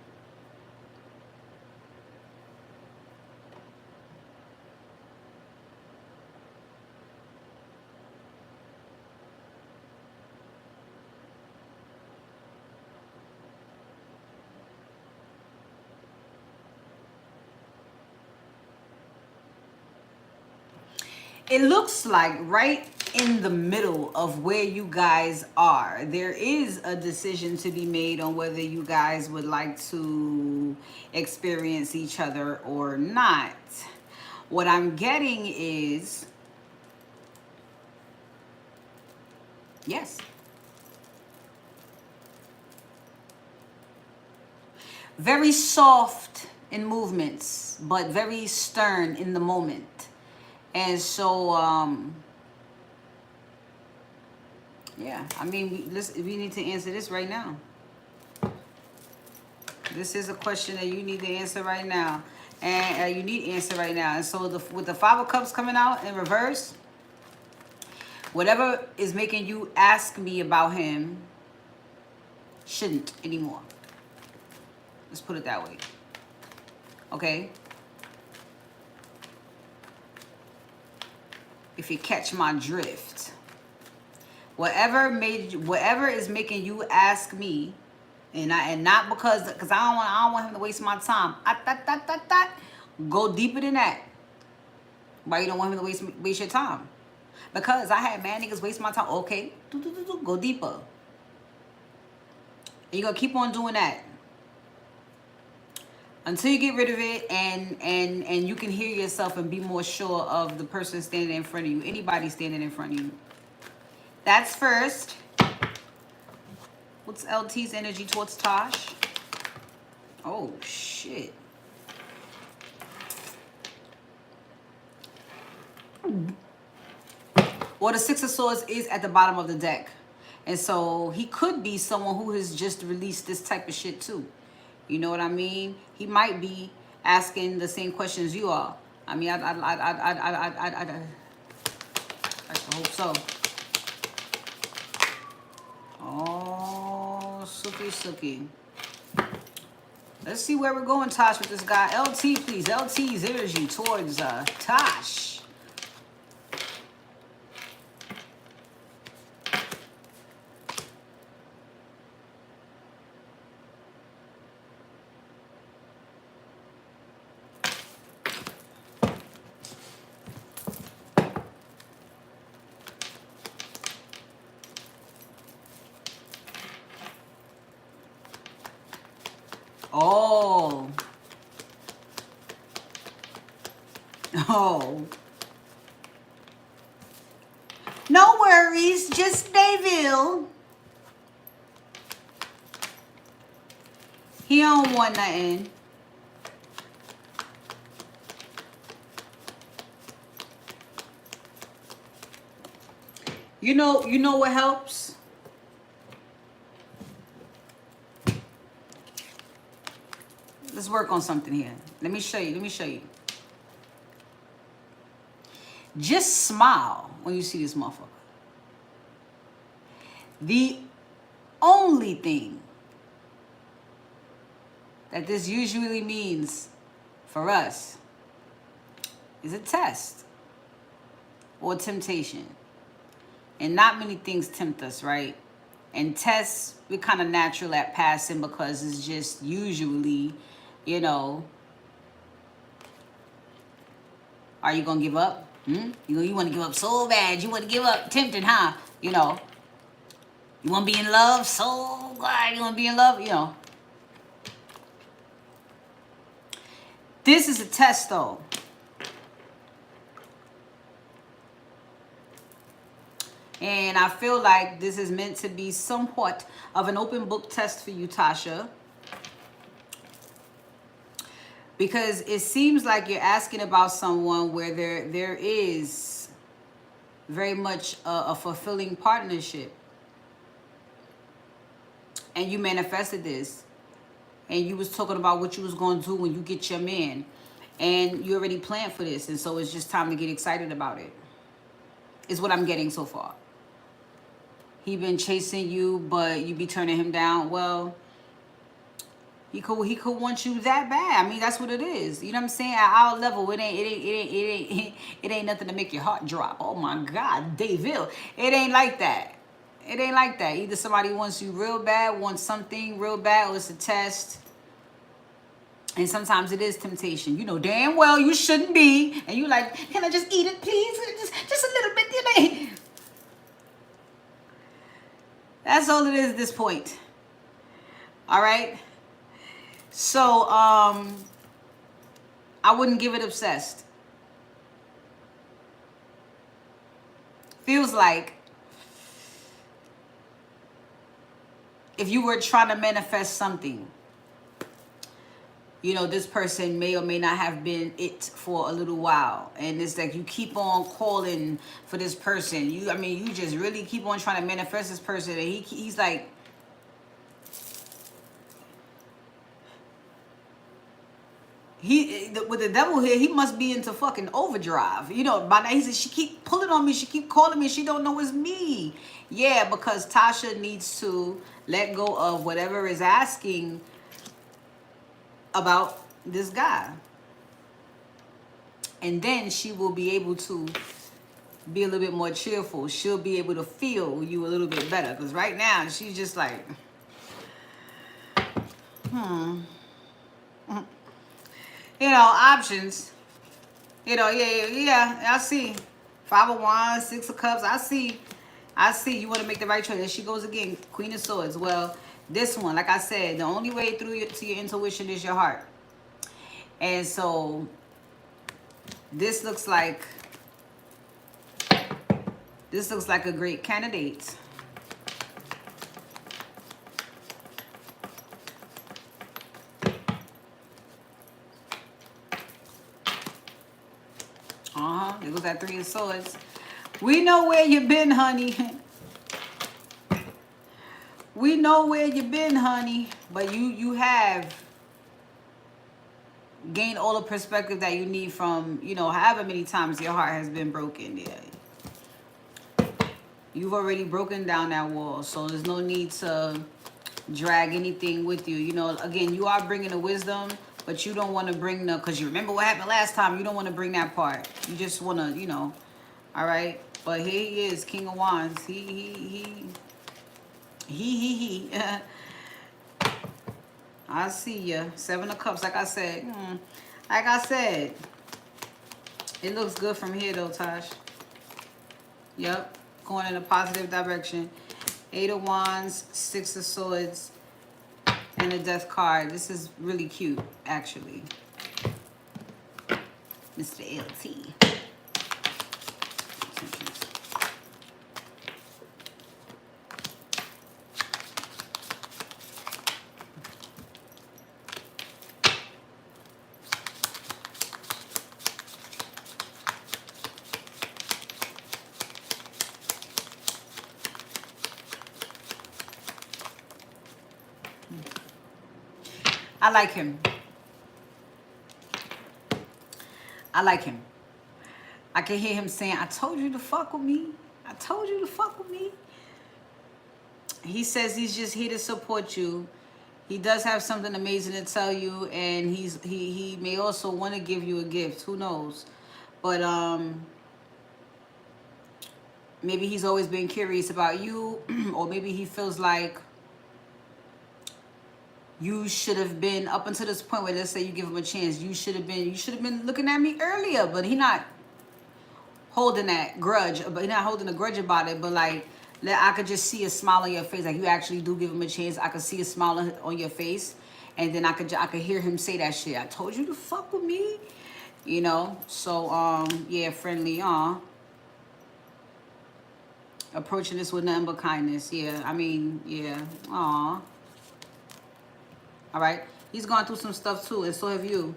Speaker 1: It looks like right in the middle of where you guys are, there is a decision to be made on whether you guys would like to experience each other or not. What I'm getting is, yes. Very soft in movements, but very stern in the moment. And so, yeah, I mean, we need to answer this right now. This is a question that you need to answer right now. And you need to answer right now. And so with the Five of Cups coming out in reverse, whatever is making you ask me about him shouldn't anymore. Let's put it that way. Okay? If you catch my drift. Whatever is making you ask me, and not because I don't want him to waste my time. Go deeper than that. Why you don't want him to waste your time? Because I had mad niggas waste my time. Okay, go deeper. And you're gonna keep on doing that until you get rid of it, and you can hear yourself and be more sure of the person standing in front of you. Anybody standing in front of you. That's first. What's LT's energy towards Tosh? Oh shit. Well, the Six of Swords is at the bottom of the deck. And so he could be someone who has just released this type of shit too. You know what I mean? He might be asking the same questions you are. I mean, I hope so. Oh, Suki. Let's see where we're going, Tosh, with this guy. LT, please. LT's energy towards Tosh. Oh. No worries, just Dayville. He don't want nothing. You know what helps? Let's work on something here. Let me show you. Just smile when you see this motherfucker. The only thing that this usually means for us is a test or temptation. And not many things tempt us, right? And tests, we're kind of natural at passing because it's just usually, you know, are you going to give up? You want to give up so bad. You want to give up tempting, huh? You know. You want to be in love so glad. You want to be in love, you know. This is a test, though. And I feel like this is meant to be somewhat of an open book test for you, Tasha. Because it seems like you're asking about someone where there is very much a fulfilling partnership. And you manifested this. And you was talking about what you was going to do when you get your man. And you already planned for this. And so it's just time to get excited about it. Is what I'm getting so far. He been chasing you, but you be turning him down. Well, he could want you that bad. I mean, that's what it is. You know what I'm saying? At our level, it ain't nothing to make your heart drop. Oh my God, Dayville. It ain't like that. It ain't like that. Either somebody wants you real bad, wants something real bad, or it's a test. And sometimes it is temptation. You know damn well you shouldn't be. And you like, can I just eat it, please? Just a little bit. You know? That's all it is at this point. All right? So, I wouldn't give it obsessed. feels like if you were trying to manifest something, you know, this person may or may not have been it for a little while. And it's like you keep on calling for this person. You just really keep on trying to manifest this person. And he's like, with the devil here, he must be into fucking overdrive. You know, by now he said, she keep pulling on me. She keep calling me. She don't know it's me. Yeah, because Tasha needs to let go of whatever is asking about this guy, and then she will be able to be a little bit more cheerful. She'll be able to feel you a little bit better, because right now she's just like, you know, options. You know, yeah, I see 5 of Wands, 6 of Cups. I see you want to make the right choice. There she goes again, Queen of Swords. Well, this one, like I said, the only way through to your intuition is your heart. And so this looks like a great candidate. There goes that 3 of Swords. We know where you've been, honey. We know where you've been, honey. But you have gained all the perspective that you need from, you know, however many times your heart has been broken. Yeah. You've already broken down that wall. So there's no need to drag anything with you. You know, again, you are bringing the wisdom, but you don't want to bring the, because you remember what happened last time. You don't want to bring that part. You just want to, you know, all right. But here he is, King of Wands. He. I see ya. 7 of Cups, like I said. Like I said, it looks good from here though, Tosh. Yep, going in a positive direction. 8 of Wands, 6 of Swords, and a Death card. This is really cute, actually. Mr. LT. I like him. I like him. I can hear him saying, I told you to fuck with me. I told you to fuck with me. He says he's just here to support you. He does have something amazing to tell you, and he may also want to give you a gift. Who knows? But maybe he's always been curious about you, or maybe he feels like you should have been, up until this point where let's say you give him a chance, you should have been looking at me earlier. But he not holding that grudge, but he not holding a grudge about it. But like, I could just see a smile on your face, like you actually do give him a chance. I could see a smile on your face, and then I could hear him say that shit. I told you to fuck with me, you know. So yeah, friendly, approaching this with nothing but kindness. Yeah, I mean, yeah, all right, he's gone through some stuff too, and so have you.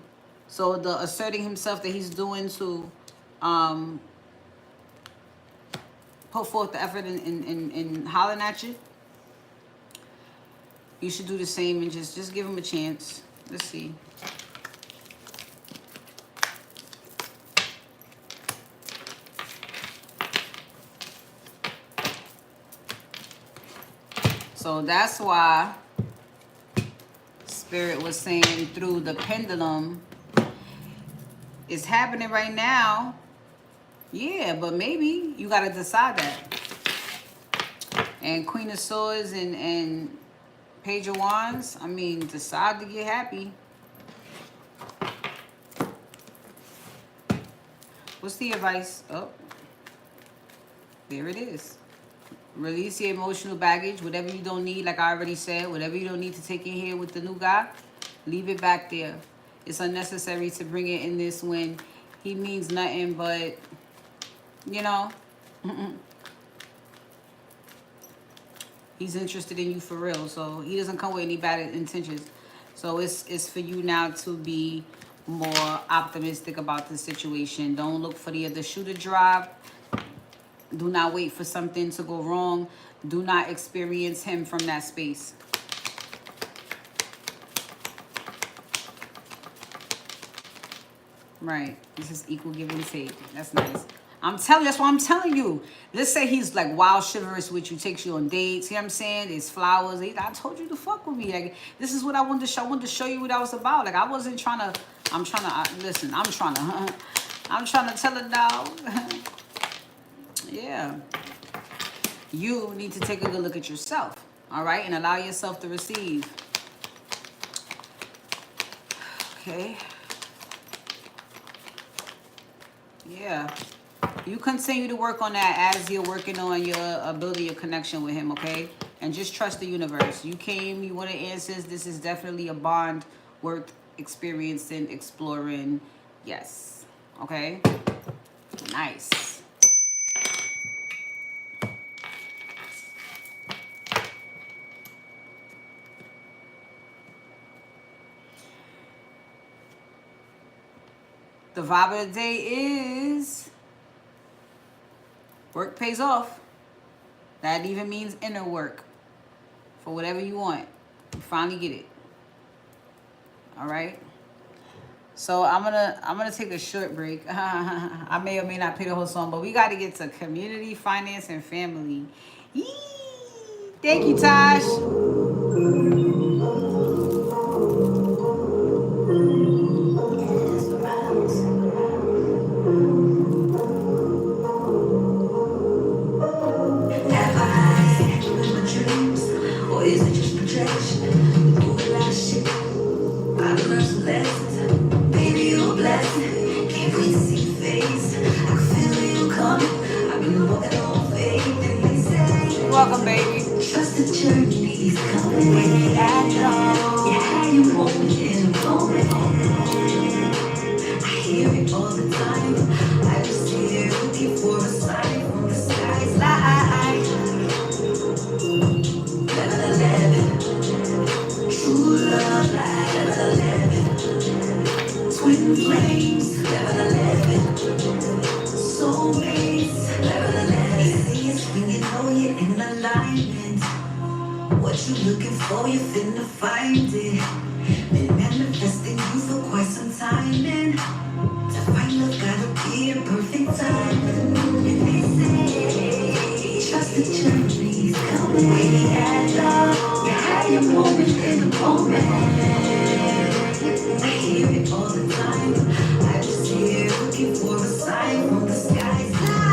Speaker 1: So the asserting himself that he's doing to put forth the effort in hollering at you, you should do the same and just give him a chance. Let's see. So that's why Spirit was saying through the pendulum, it's happening right now. Yeah, but maybe you got to decide that. And Queen of Swords and Page of Wands, I mean, decide to get happy. What's the advice? Oh, there it is. Release your emotional baggage. Whatever you don't need, like I already said, whatever you don't need to take in here with the new guy, leave it back there. It's unnecessary to bring it in this when he means nothing but, you know, He's interested in you for real. So he doesn't come with any bad intentions. So it's for you now to be more optimistic about the situation. Don't look for the other shoe to drop. Do not wait for something to go wrong. Do not experience him from that space. Right. This is equal give and take. That's nice. I'm telling you, that's what I'm telling you. Let's say he's like wild chivalrous with you, takes you on dates. You know what I'm saying? There's flowers. I told you to fuck with me. Like, this is what I wanted to show. I wanted to show you what I was about. Like, I wasn't trying to, listen, I'm trying to tell it now. Yeah. You need to take a good look at yourself. All right? And allow yourself to receive. Okay. Yeah. You continue to work on that as you're working on your building your connection with him, okay? And just trust the universe. You came, you wanted answers. This is definitely a bond worth experiencing, exploring. Yes. Okay? Nice. The vibe of the day is work pays off. That even means inner work. For whatever you want. You finally get it. All right? So I'm gonna take a short break. I may or may not play the whole song, but we got to get to community, finance, and family. Yee! Thank you, Taj. Welcome, baby. Trust the journey is coming at all. You had your moment in a moment. I hear it all the time. I just sit here looking for a sign from the sky's light. Level 11. True love light. Level 11. Twin flames. Level 11. Soulmates. Level 11. Easiest when you know you're in alignment. What you looking for, you finna find it. Been manifesting you for quite some time, and to find love gotta be a perfect time. And they say, trust the journey is coming. Waiting at love, you had your moment in the moment. I hear it all the time. I just here looking for a sign from the sky's light.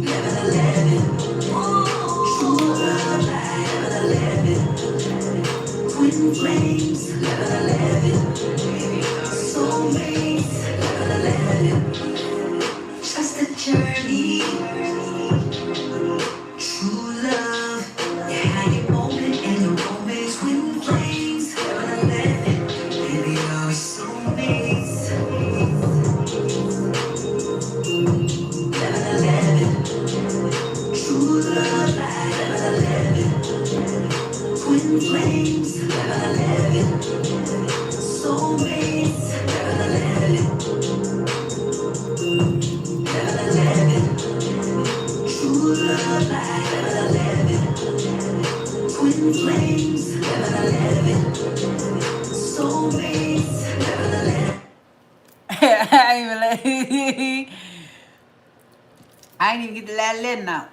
Speaker 1: Level 11. Twin flames, level 11. Soulmates, level 11. Trust the journey. True love, you had your moment and your moment. Twin flames, level 11. Baby, are we soulmates? Level 11. True love, level 11. Twin flames, level 11. Soulmates, level 11. Level 11. True love, level 11. Twin flames, level 11. Soulmates, level 11. I ain't even get the last letter now.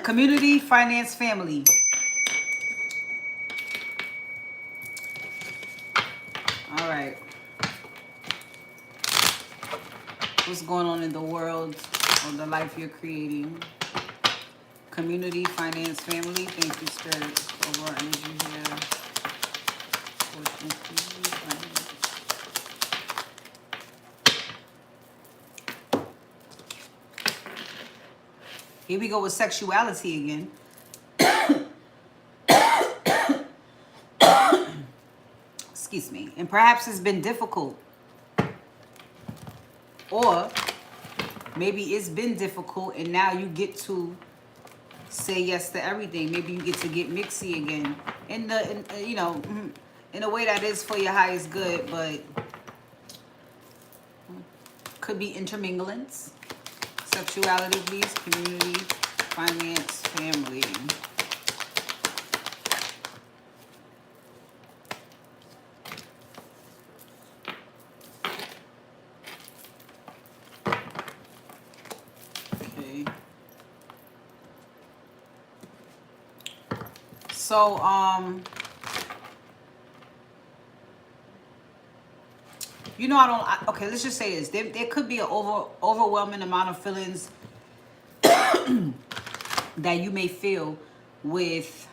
Speaker 1: Community, finance, family. All right. What's going on in the world or the life you're creating? Community, finance, family. Thank you, Spirit, for our energy here. Here we go with sexuality again. Excuse me. And perhaps it's been difficult. Or Maybe it's been difficult and now you get to say yes to everything. Maybe you get to get mixy again. You know, in a way that is for your highest good, but could be interminglings. Sexuality, please. Community, finance, family. Okay. So, you know, okay, let's just say this. There could be an overwhelming amount of feelings that you may feel with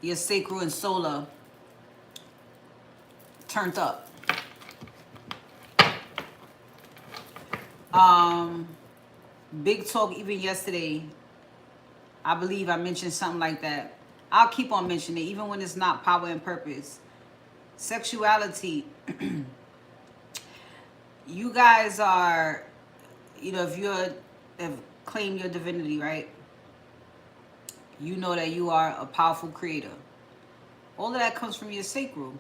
Speaker 1: your sacral and solar turned up. Big talk even yesterday. I believe I mentioned something like that. I'll keep on mentioning it, even when it's not power and purpose. Sexuality. You guys are, you know, if you have claimed your divinity, right? You know that you are a powerful creator. All of that comes from your sacral.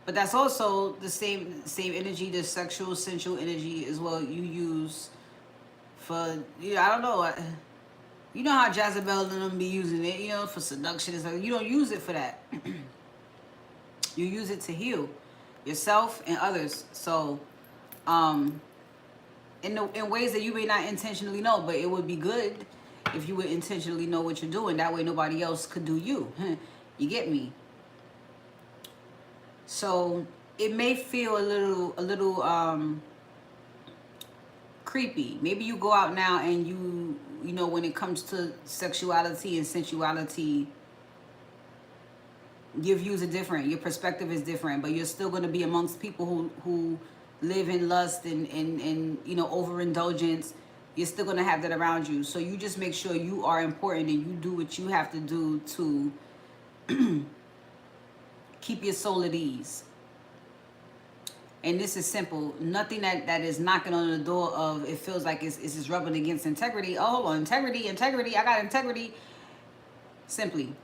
Speaker 1: But that's also the same energy, the sexual, sensual energy as well you use for, you know, I don't know. You know how Jezebel and them be using it, you know, for seduction. It's like, you don't use it for that. You use it to heal yourself and others. So, in ways that you may not intentionally know, but it would be good if you would intentionally know what you're doing. That way nobody else could do you. You get me? So it may feel a little creepy. Maybe you go out now and you know, when it comes to sexuality and sensuality, your views are different, your perspective is different, but you're still going to be amongst people who live in lust and you know, overindulgence. You're still going to have that around you. So you just make sure you are important and you do what you have to do to keep your soul at ease. And this is simple. Nothing that is knocking on the door of, it feels like it's just rubbing against integrity. Oh, hold on, integrity, I got integrity. Simply,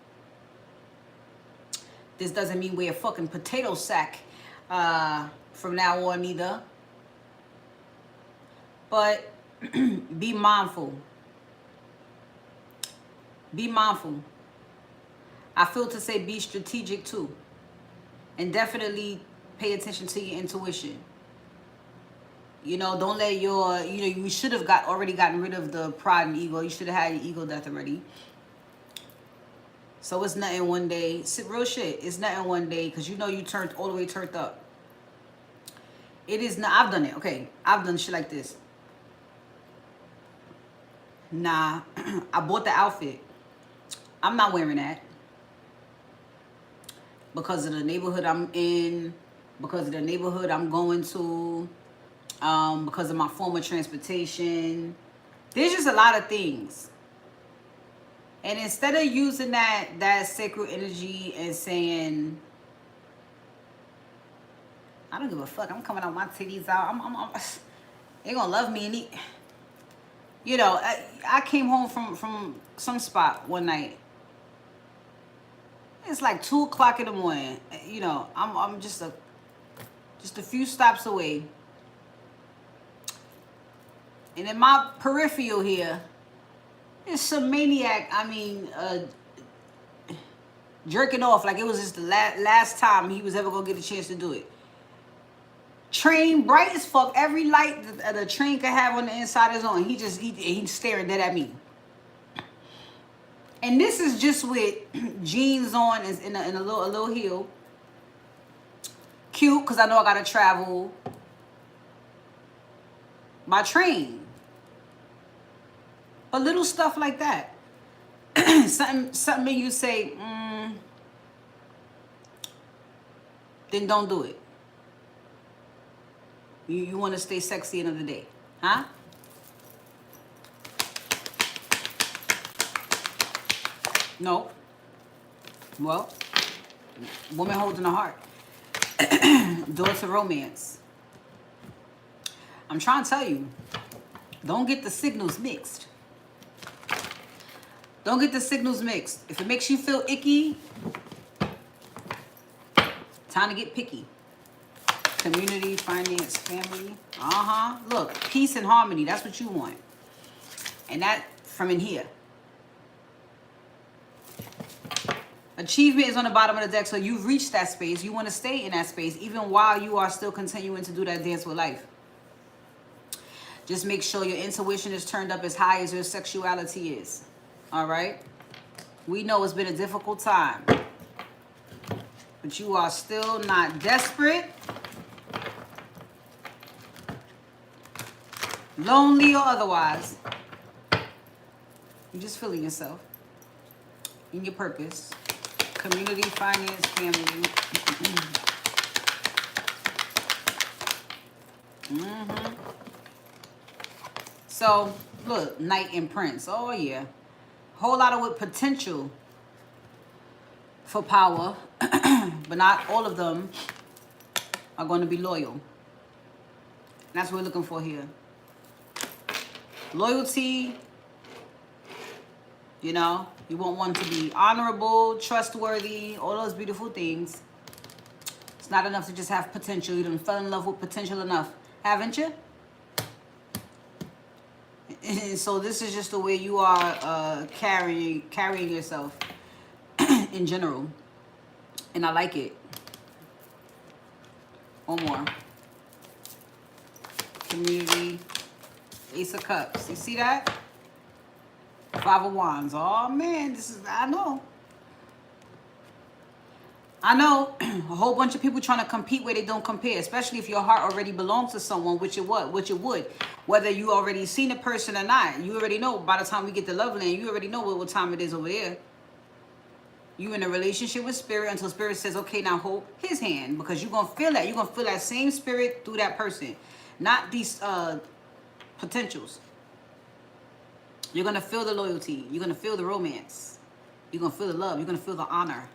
Speaker 1: this doesn't mean we're a fucking potato sack from now on either. But be mindful. Be mindful. I feel to say be strategic too. And definitely pay attention to your intuition. You know, don't let your, you know, you should have already gotten rid of the pride and ego. You should have had your ego death already. So it's nothing one day. Real shit. It's nothing one day because you know you turned all the way turned up. It is not. I've done it. Okay. I've done shit like this. Nah. I bought the outfit. I'm not wearing that. Because of the neighborhood I'm in. Because of the neighborhood I'm going to. Because of my form of transportation. There's just a lot of things. And instead of using that sacred energy and saying, I don't give a fuck, I'm coming out my titties out, they gonna love me and eat. You know, I came home from some spot one night. It's like 2 o'clock in the morning. You know, I'm just a few stops away. And in my peripheral here, there's some maniac, jerking off like it was just the last time he was ever gonna get a chance to do it. Train bright as fuck, every light the train could have on the inside is on. He's staring dead at me. And this is just with jeans on in a little heel. Cute, because I know I gotta travel by train. But little stuff like that. something you say, then don't do it. You want to stay sexy another day, huh? No. Well, woman holding a heart. Door to romance. I'm trying to tell you, don't get the signals mixed. Don't get the signals mixed. If it makes you feel icky, time to get picky. Community, finance, family. Look, peace and harmony. That's what you want. And that from in here. Achievement is on the bottom of the deck, so you've reached that space. You want to stay in that space, even while you are still continuing to do that dance with life. Just make sure your intuition is turned up as high as your sexuality is. All right? We know it's been a difficult time, but you are still not desperate, lonely, or otherwise. You're just feeling yourself in your purpose. Community, finance, family. So, look, Knight and Prince. Oh, yeah. Whole lot of with potential for power, but not all of them are going to be loyal. And that's what we're looking for here. Loyalty, you know, you want one to be honorable, trustworthy, all those beautiful things. It's not enough to just have potential. You done fell in love with potential enough, haven't you? And so this is just the way you are carrying yourself in general. And I like it. One more. Community. Ace of Cups. You see that? Five of Wands. Oh, man. This is, I know. I know a whole bunch of people trying to compete where they don't compare, especially if your heart already belongs to someone, which it would. Whether you already seen a person or not, you already know by the time we get to Love Land, you already know what time it is over there. You in a relationship with Spirit until Spirit says, okay, now hold his hand, because you're going to feel that. You're going to feel that same spirit through that person, not these potentials. You're going to feel the loyalty. You're going to feel the romance. You're going to feel the love. You're going to feel the honor.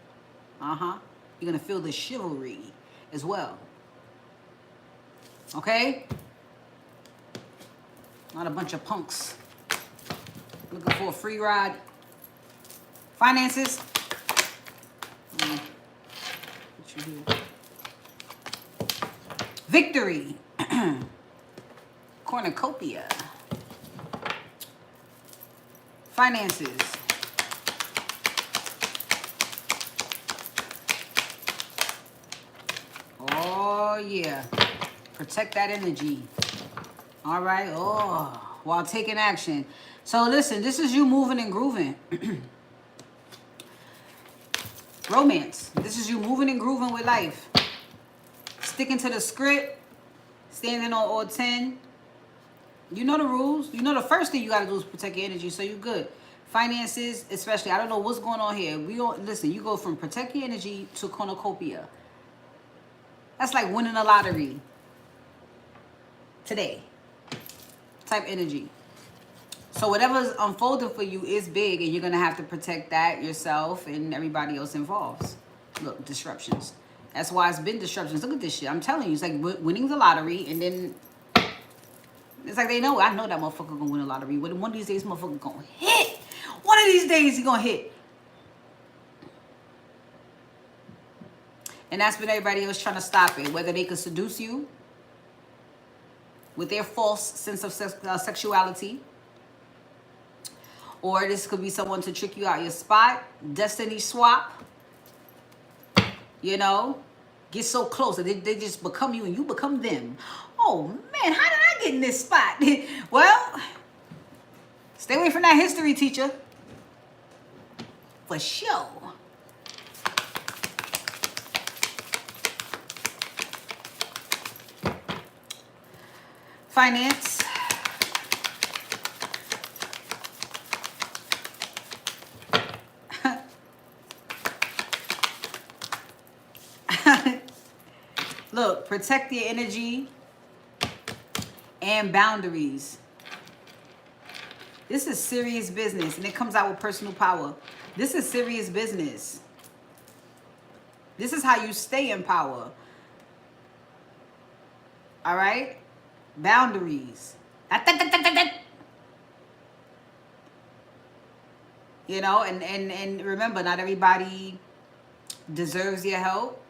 Speaker 1: You're going to feel the chivalry as well. Okay? Not a bunch of punks looking for a free ride. Finances. Put you here. Victory. Cornucopia. Finances. Oh, yeah. Protect that energy. All right. Oh, while taking action. So, listen, this is you moving and grooving. Romance. This is you moving and grooving with life. Sticking to the script. Standing on all 10. You know the rules. You know the first thing you got to do is protect your energy, so you're good. Finances, especially. I don't know what's going on here. Listen, you go from protect your energy to cornucopia. That's like winning a lottery today type energy. So whatever's unfolding for you is big, and you're going to have to protect that yourself and everybody else involved. Look, disruptions. That's why it's been disruptions. Look at this shit. I'm telling you, it's like winning the lottery, and then it's like they know. I know that motherfucker going to win a lottery. One of these days, motherfucker going to hit. One of these days, he going to hit. And that's when everybody else trying to stop it. Whether they could seduce you with their false sense of sexuality. Or this could be someone to trick you out your spot. Destiny swap. You know. Get so close that they just become you and you become them. Oh, man, how did I get in this spot? Well, stay away from that history, teacher. For sure. Finance. Look, protect your energy and boundaries. This is serious business, and it comes out with personal power. This is serious business. This is how you stay in power. All right? Boundaries. You know, and remember, not everybody deserves your help.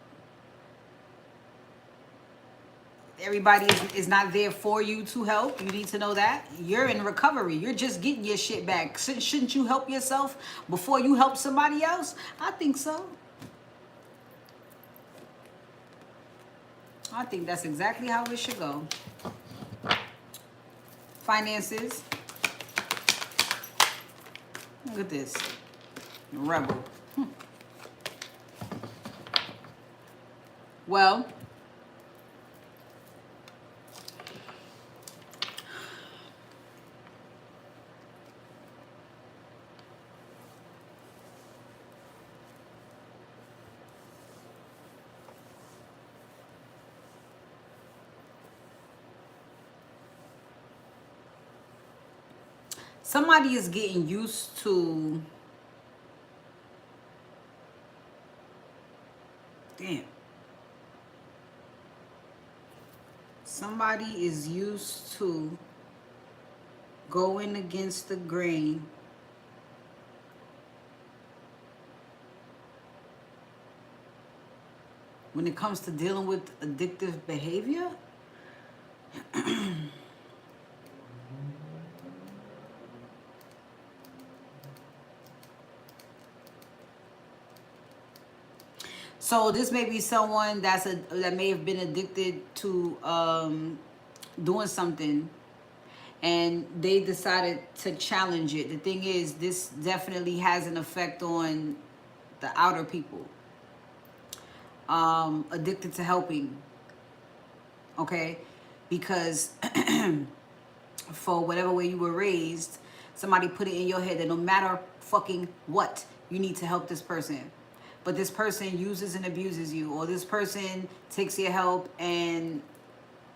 Speaker 1: Everybody is not there for you to help. You need to know that. You're in recovery. You're just getting your shit back. Shouldn't you help yourself before you help somebody else? I think so. I think that's exactly how it should go. Finances. Look at this. Rebel. Well, somebody is getting used to, damn. Somebody is used to going against the grain when it comes to dealing with addictive behavior. So this may be someone that may have been addicted to doing something, and they decided to challenge it. The thing is, this definitely has an effect on the outer people. Addicted to helping, okay? Because for whatever way you were raised, somebody put it in your head that no matter fucking what, you need to help this person. But this person uses and abuses you, or this person takes your help and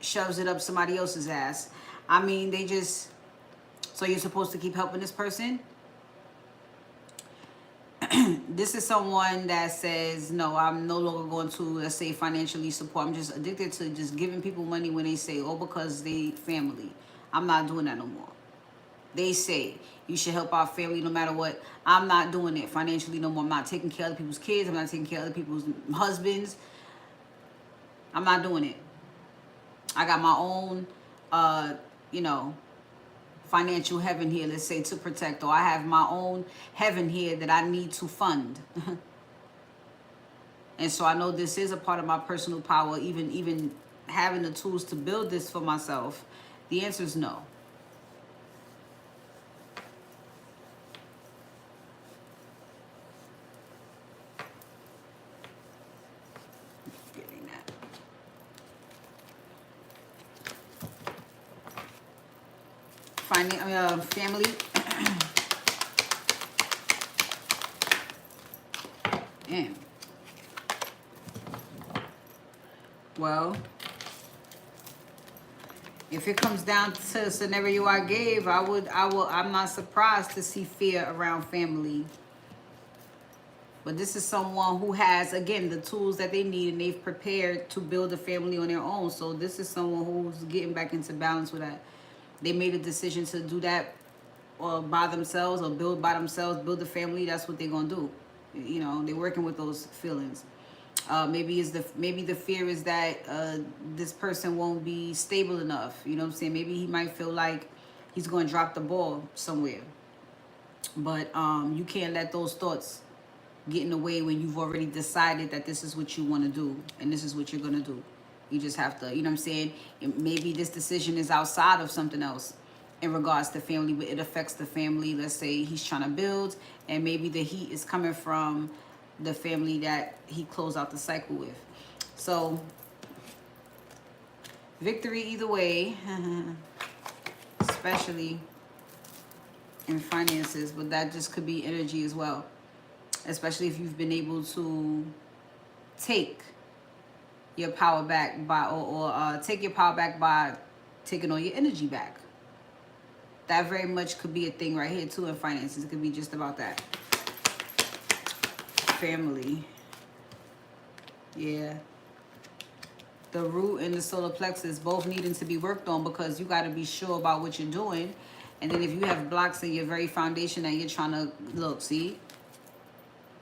Speaker 1: shoves it up somebody else's ass. I mean, they just, so you're supposed to keep helping this person? This is someone that says, no, I'm no longer going to, let's say, financially support. I'm just addicted to just giving people money when they say, oh, because they family. I'm not doing that no more. They say you should help our family no matter what. I'm not doing it financially no more. I'm not taking care of other people's kids. I'm not taking care of other people's husbands. I'm not doing it. I got my own, you know, financial heaven here, let's say, to protect. Or I have my own heaven here that I need to fund. And so I know this is a part of my personal power, even having the tools to build this for myself. The answer is no. Family. Damn. Well, if it comes down to the scenario I gave, I'm not surprised to see fear around family. But this is someone who has, again, the tools that they need, and they've prepared to build a family on their own. So this is someone who's getting back into balance with that. They made a decision to do that or by themselves, or build by themselves, build a family. That's what they're gonna do. You know, they're working with those feelings. Maybe the fear is that this person won't be stable enough. You know what I'm saying? Maybe he might feel like he's going to drop the ball somewhere. But you can't let those thoughts get in the way when you've already decided that this is what you want to do and this is what you're going to do. You just have to, you know what I'm saying? Maybe this decision is outside of something else in regards to family, but it affects the family. Let's say he's trying to build, and maybe the heat is coming from the family that he closed out the cycle with. So victory either way, especially in finances, but that just could be energy as well, especially if you've been able to take your power back by, or take your power back by taking all your energy back. That very much could be a thing right here too in finances. It could be just about that. Family. Yeah. the root and the solar plexus both needing to be worked on, because you got to be sure about what you're doing. And then if you have blocks in your very foundation that you're trying to, look, see?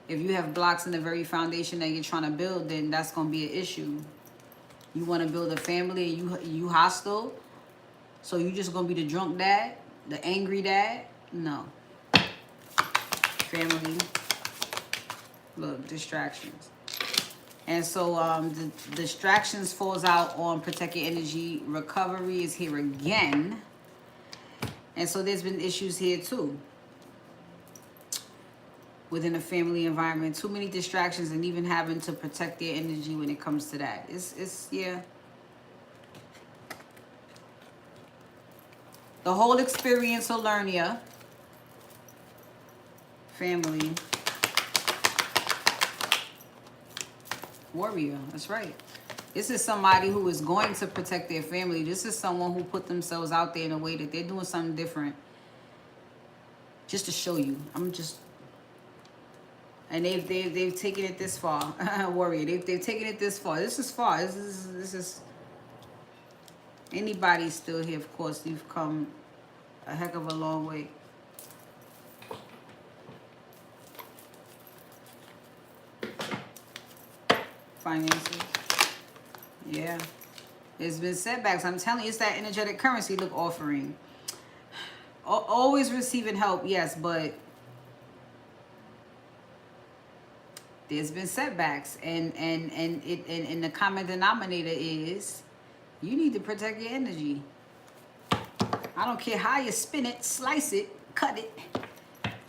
Speaker 1: If you have blocks in the very foundation that you're trying to build, then that's going to be an issue. You want to build a family and you hostile, so you just going to be the drunk dad, the angry dad? No. Family. Look, distractions. And so the distractions falls out on protect your energy. Recovery is here again. And so there's been issues here too. Within a family environment. Too many distractions and even having to protect their energy when it comes to that. It's yeah. The whole experience will learn you. Family. Warrior, that's right. This is somebody who is going to protect their family. This is someone who put themselves out there in a way that they're doing something different. Just to show you. And they've taken it this far. Warrior, they've taken it this far. This is far. This is anybody still here, of course, you've come a heck of a long way. Finances. Yeah. There's been setbacks. I'm telling you, it's that energetic currency. Look, offering. Always receiving help, yes, but there's been setbacks. And the common denominator is you need to protect your energy. I don't care how you spin it, slice it, cut it.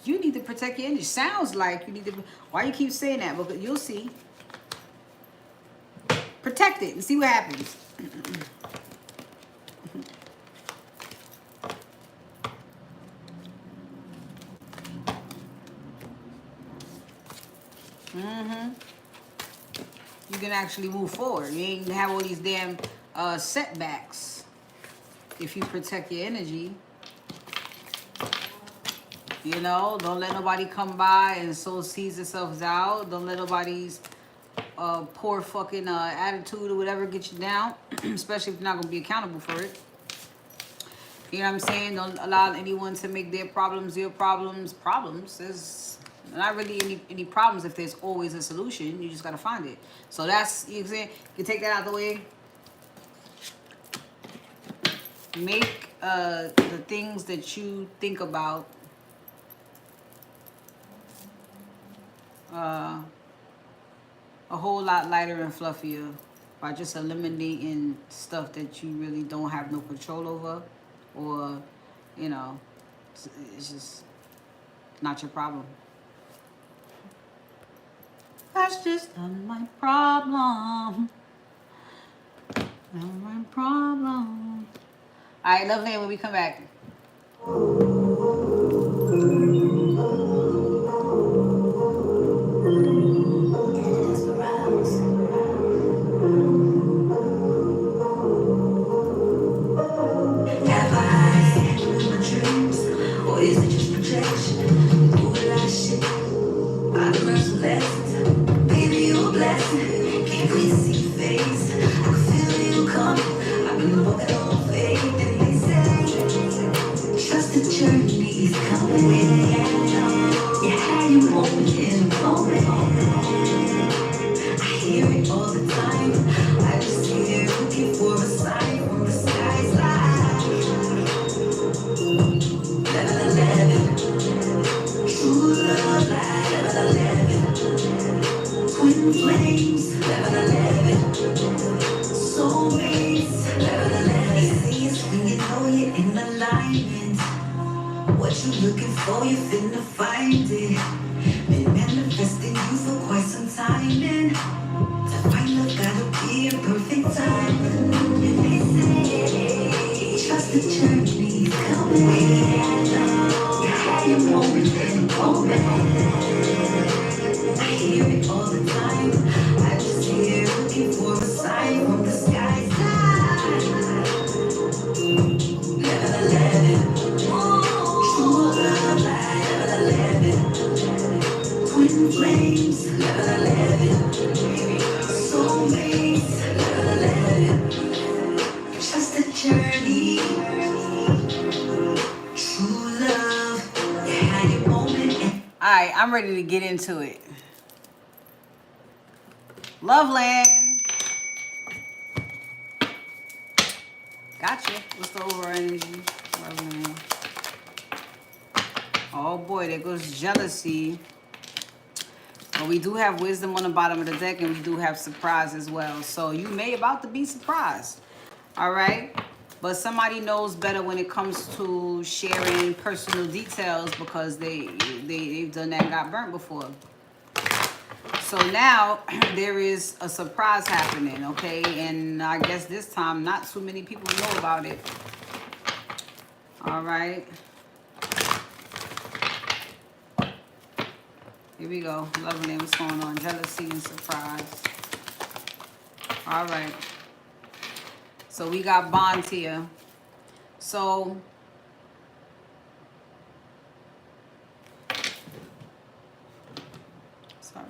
Speaker 1: You need to protect your energy. Sounds like you need to. Why you keep saying that? Because you'll see. Protect it and see what happens. You can actually move forward. You ain't have all these damn setbacks if you protect your energy. You know, don't let nobody come by and sow seeds themselves out. Don't let nobody's poor fucking attitude or whatever get you down, especially if you're not going to be accountable for it. You know what I'm saying? Don't allow anyone to make their problems your problems. There's not really any problems if there's always a solution. You just got to find it. So that's, you know what I'm saying? You take that out of the way. Make the things that you think about a whole lot lighter and fluffier by just eliminating stuff that you really don't have no control over, or, you know, it's just not your problem. That's just not my problem. Not my problem. All right, love name when we come back.
Speaker 2: Flames, level 11, soulmates, level 11.
Speaker 1: right, I'm ready to get into it. Loveland. Gotcha. What's the overall energy? Loveland. Oh boy, there goes jealousy. But we do have wisdom on the bottom of the deck, and we do have surprise as well. So you may about to be surprised. All right? But somebody knows better when it comes to sharing personal details because they've done that and got burnt before. So now there is a surprise happening, okay? And I guess this time not too many people know about it. All right. Here we go. Loving what's going on. Jealousy and surprise. All right. So we got bonds here. So sorry.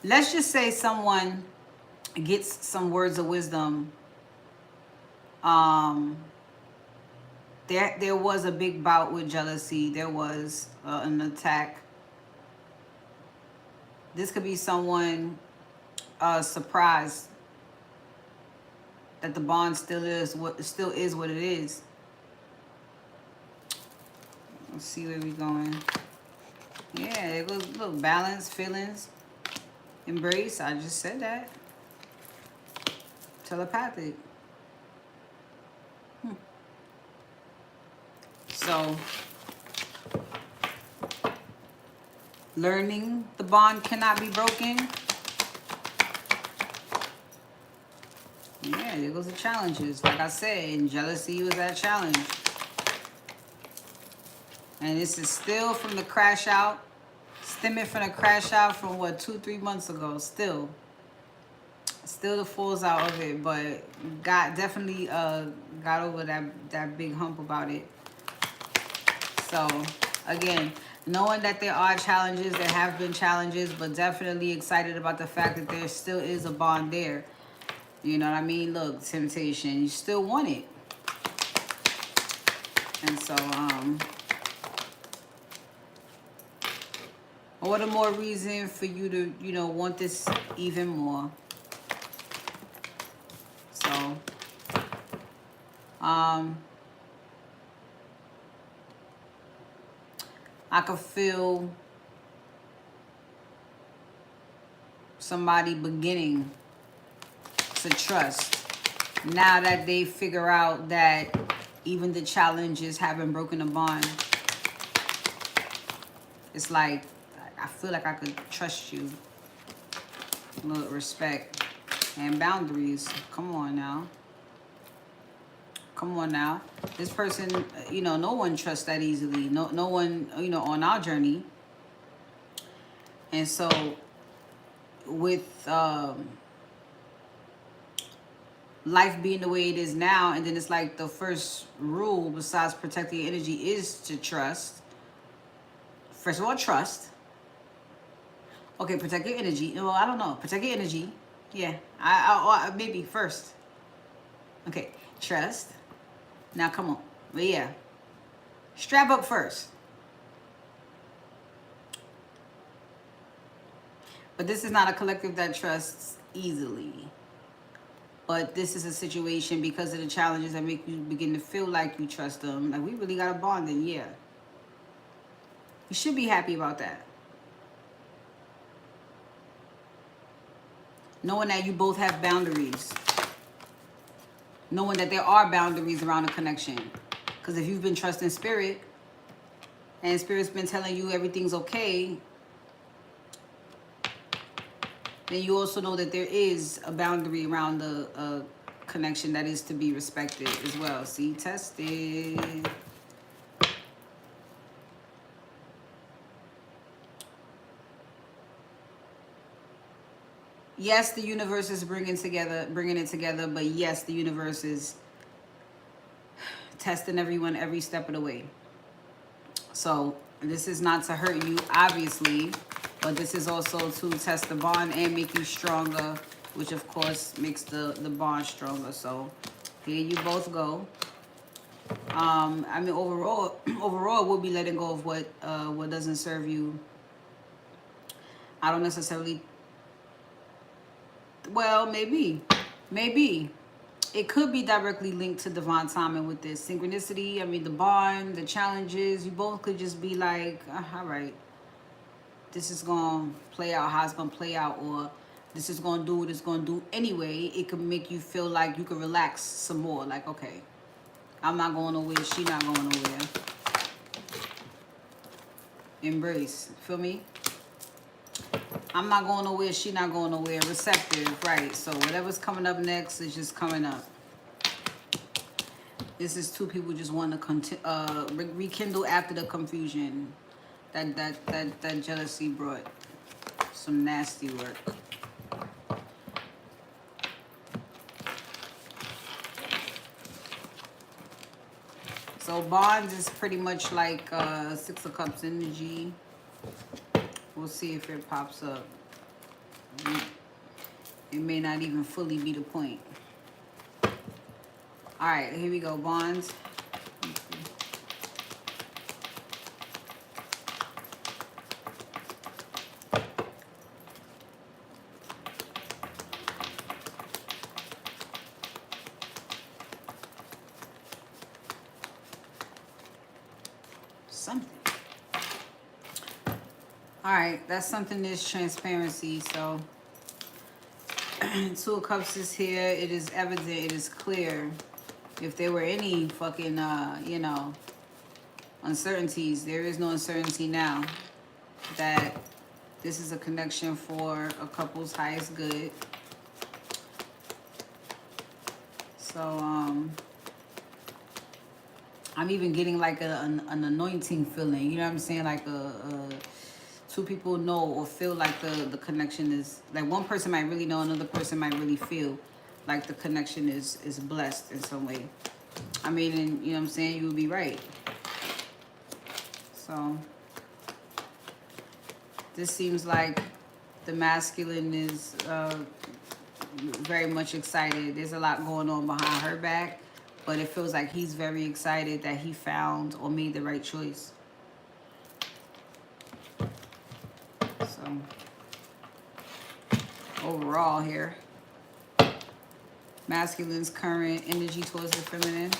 Speaker 1: Let's just say someone gets some words of wisdom. There was a big bout with jealousy. There was an attack. This could be someone surprised that the bond still is what it is. Let's see where we're going. Yeah, it goes a little balance, feelings, embrace. I just said that. Telepathic. So, learning the bond cannot be broken. Yeah, there goes the challenges. Like I said, jealousy was that challenge. And this is still from the crash out. Stemming from the crash out from what, 2-3 months ago. Still the falls out of it. But definitely got over that big hump about it. So, again, knowing that there are challenges, there have been challenges, but definitely excited about the fact that there still is a bond there. You know what I mean? Look, temptation, you still want it. And so, what a more reason for you to, want this even more. So, I could feel somebody beginning to trust now that they figure out that even the challenges haven't broken the bond. It's like, I feel like I could trust you. A little respect and boundaries. Come on now. Come on now. This person, no one trusts that easily. No one, on our journey. And so with life being the way it is now, and then it's like the first rule besides protecting your energy is to trust. First of all, trust. Okay, protect your energy. Well, I don't know. Protect your energy. Yeah, I maybe first. Okay, trust. Now, come on. But yeah, strap up first. But this is not a collective that trusts easily. But this is a situation because of the challenges that make you begin to feel like you trust them. Like, we really got a bond, then yeah. You should be happy about that. Knowing that you both have boundaries. Knowing that there are boundaries around a connection. Because if you've been trusting Spirit, and Spirit's been telling you everything's okay, then you also know that there is a boundary around the connection that is to be respected as well. See, tested. Yes, the universe is bringing it together, but yes, the universe is testing everyone every step of the way. So this is not to hurt you, obviously, but this is also to test the bond and make you stronger, which of course makes the bond stronger. So here you both go. I mean, overall, we'll be letting go of what doesn't serve you. I don't necessarily. Well, maybe. It could be directly linked to divine timing with this synchronicity. I mean, the bond, the challenges. You both could just be like, all right, this is gonna play out how it's gonna play out, or this is gonna do what it's gonna do anyway. It could make you feel like you could relax some more. Like, okay, I'm not going nowhere. She not going nowhere. Embrace. Feel me? I'm not going nowhere. She not going nowhere. Receptive. Right. So whatever's coming up next is just coming up. This is two people just want to rekindle after the confusion. That jealousy brought some nasty work. So bonds is pretty much like Six of Cups energy. We'll see if it pops up. It may not even fully be the point. All right, here we go, bonds. Something. All right, that's something is transparency. So Two of Cups is here. It is evident, it is clear. If there were any fucking, you know, uncertainties, there is no uncertainty now that this is a connection for a couple's highest good. So, I'm even getting like an anointing feeling. You know what I'm saying? Like two people know or feel like the connection is, like one person might really know, another person might really feel like the connection is blessed in some way. I mean, and you know what I'm saying? You would be right. So this seems like the masculine is very much excited. There's a lot going on behind her back, but it feels like he's very excited that he found or made the right choice. So overall here, masculine's current energy towards the feminine.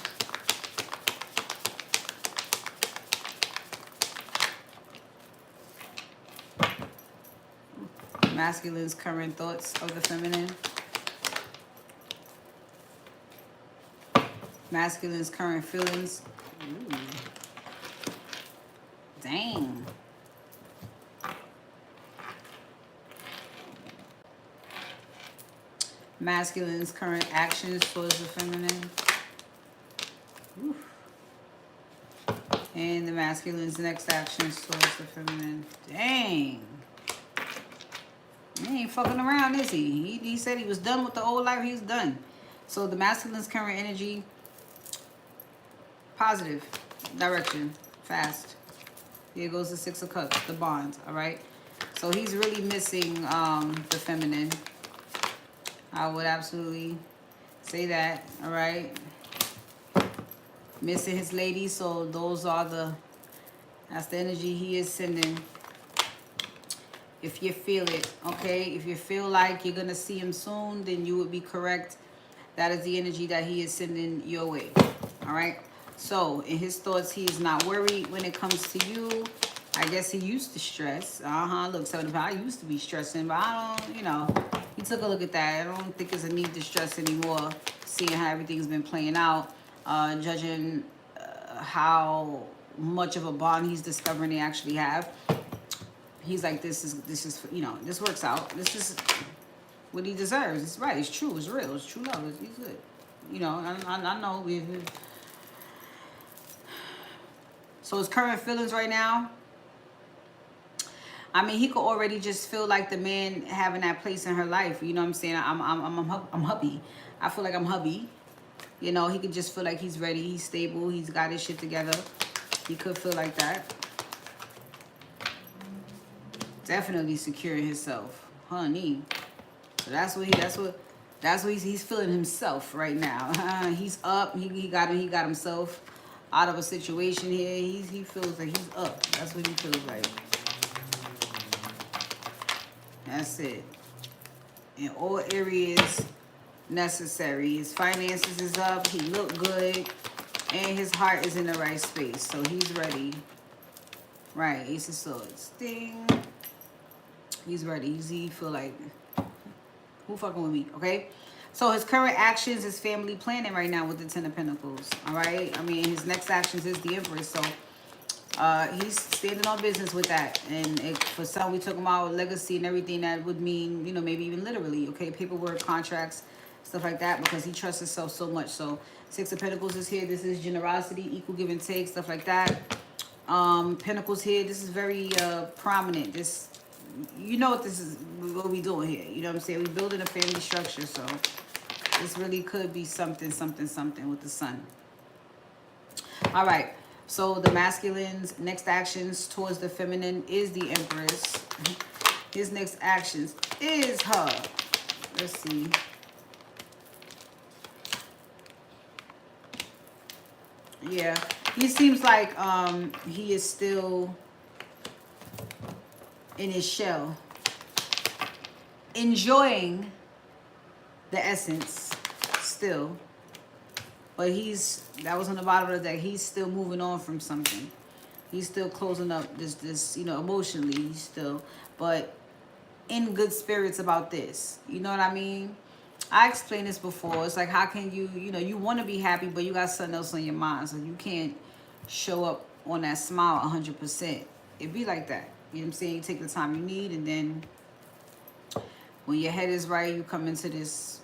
Speaker 1: Masculine's current thoughts of the feminine. Masculine's current feelings. Ooh. Dang. Masculine's current actions towards the feminine. Oof. And the masculine's next actions towards the feminine. Dang. He ain't fucking around, is he? He said he was done with the old life. He's done. So the masculine's current energy, positive direction, fast. Here goes the Six of Cups, the bond, all right? So he's really missing the feminine. I would absolutely say that, all right? Missing his lady, so those are that's the energy he is sending. If you feel it, okay? If you feel like you're going to see him soon, then you would be correct. That is the energy that he is sending your way, all right? So in his thoughts, he is not worried when it comes to you. I guess he used to stress. Look, 75, I used to be stressing, but I don't, you know, he took a look at that. I don't think there's a need to stress anymore, seeing how everything's been playing out, judging how much of a bond he's discovering they actually have. He's like, this is, you know, this works out. This is what he deserves. It's right. It's true. It's real. It's true love. He's good. You know, I know. So his current feelings right now, I mean, he could already just feel like the man having that place in her life. You know what I'm saying? I'm hubby. I feel like I'm hubby. You know, he could just feel like he's ready. He's stable. He's got his shit together. He could feel like that. Definitely securing himself, honey. So that's what he's feeling himself right now. He's up. He got himself. out of a situation here. He feels like he's up. That's what he feels like. That's it. In all areas necessary. His finances is up. He look good. And his heart is in the right space. So he's ready. Right. Ace of Swords. Ding. He's ready. He feel like, who fucking with me? Okay. So his current actions is family planning right now with the Ten of Pentacles. All right. I mean, his next actions is the Empress. So he's standing on business with that. And for some, we talking about legacy and everything that would mean, you know, maybe even literally, okay, paperwork, contracts, stuff like that, because he trusts himself so much. So Six of Pentacles is here. This is generosity, equal give and take, stuff like that. Pentacles here. This is very prominent. This, you know what this is, what we doing here. You know what I'm saying? We building a family structure. So this really could be something, something, something with the sun. All right. So the masculine's next actions towards the feminine is the Empress. His next actions is her. Let's see. Yeah, he seems like he is still in his shell, enjoying the essence still. But that was on the bottom of the deck. He's still moving on from something. He's still closing up this, you know, emotionally. He's still, but in good spirits about this. You know what I mean? I explained this before. It's like, how can you, you know, you want to be happy, but you got something else on your mind. So you can't show up on that smile 100%. It be like that. You know what I'm saying? You take the time you need, and then when your head is right, you come into this,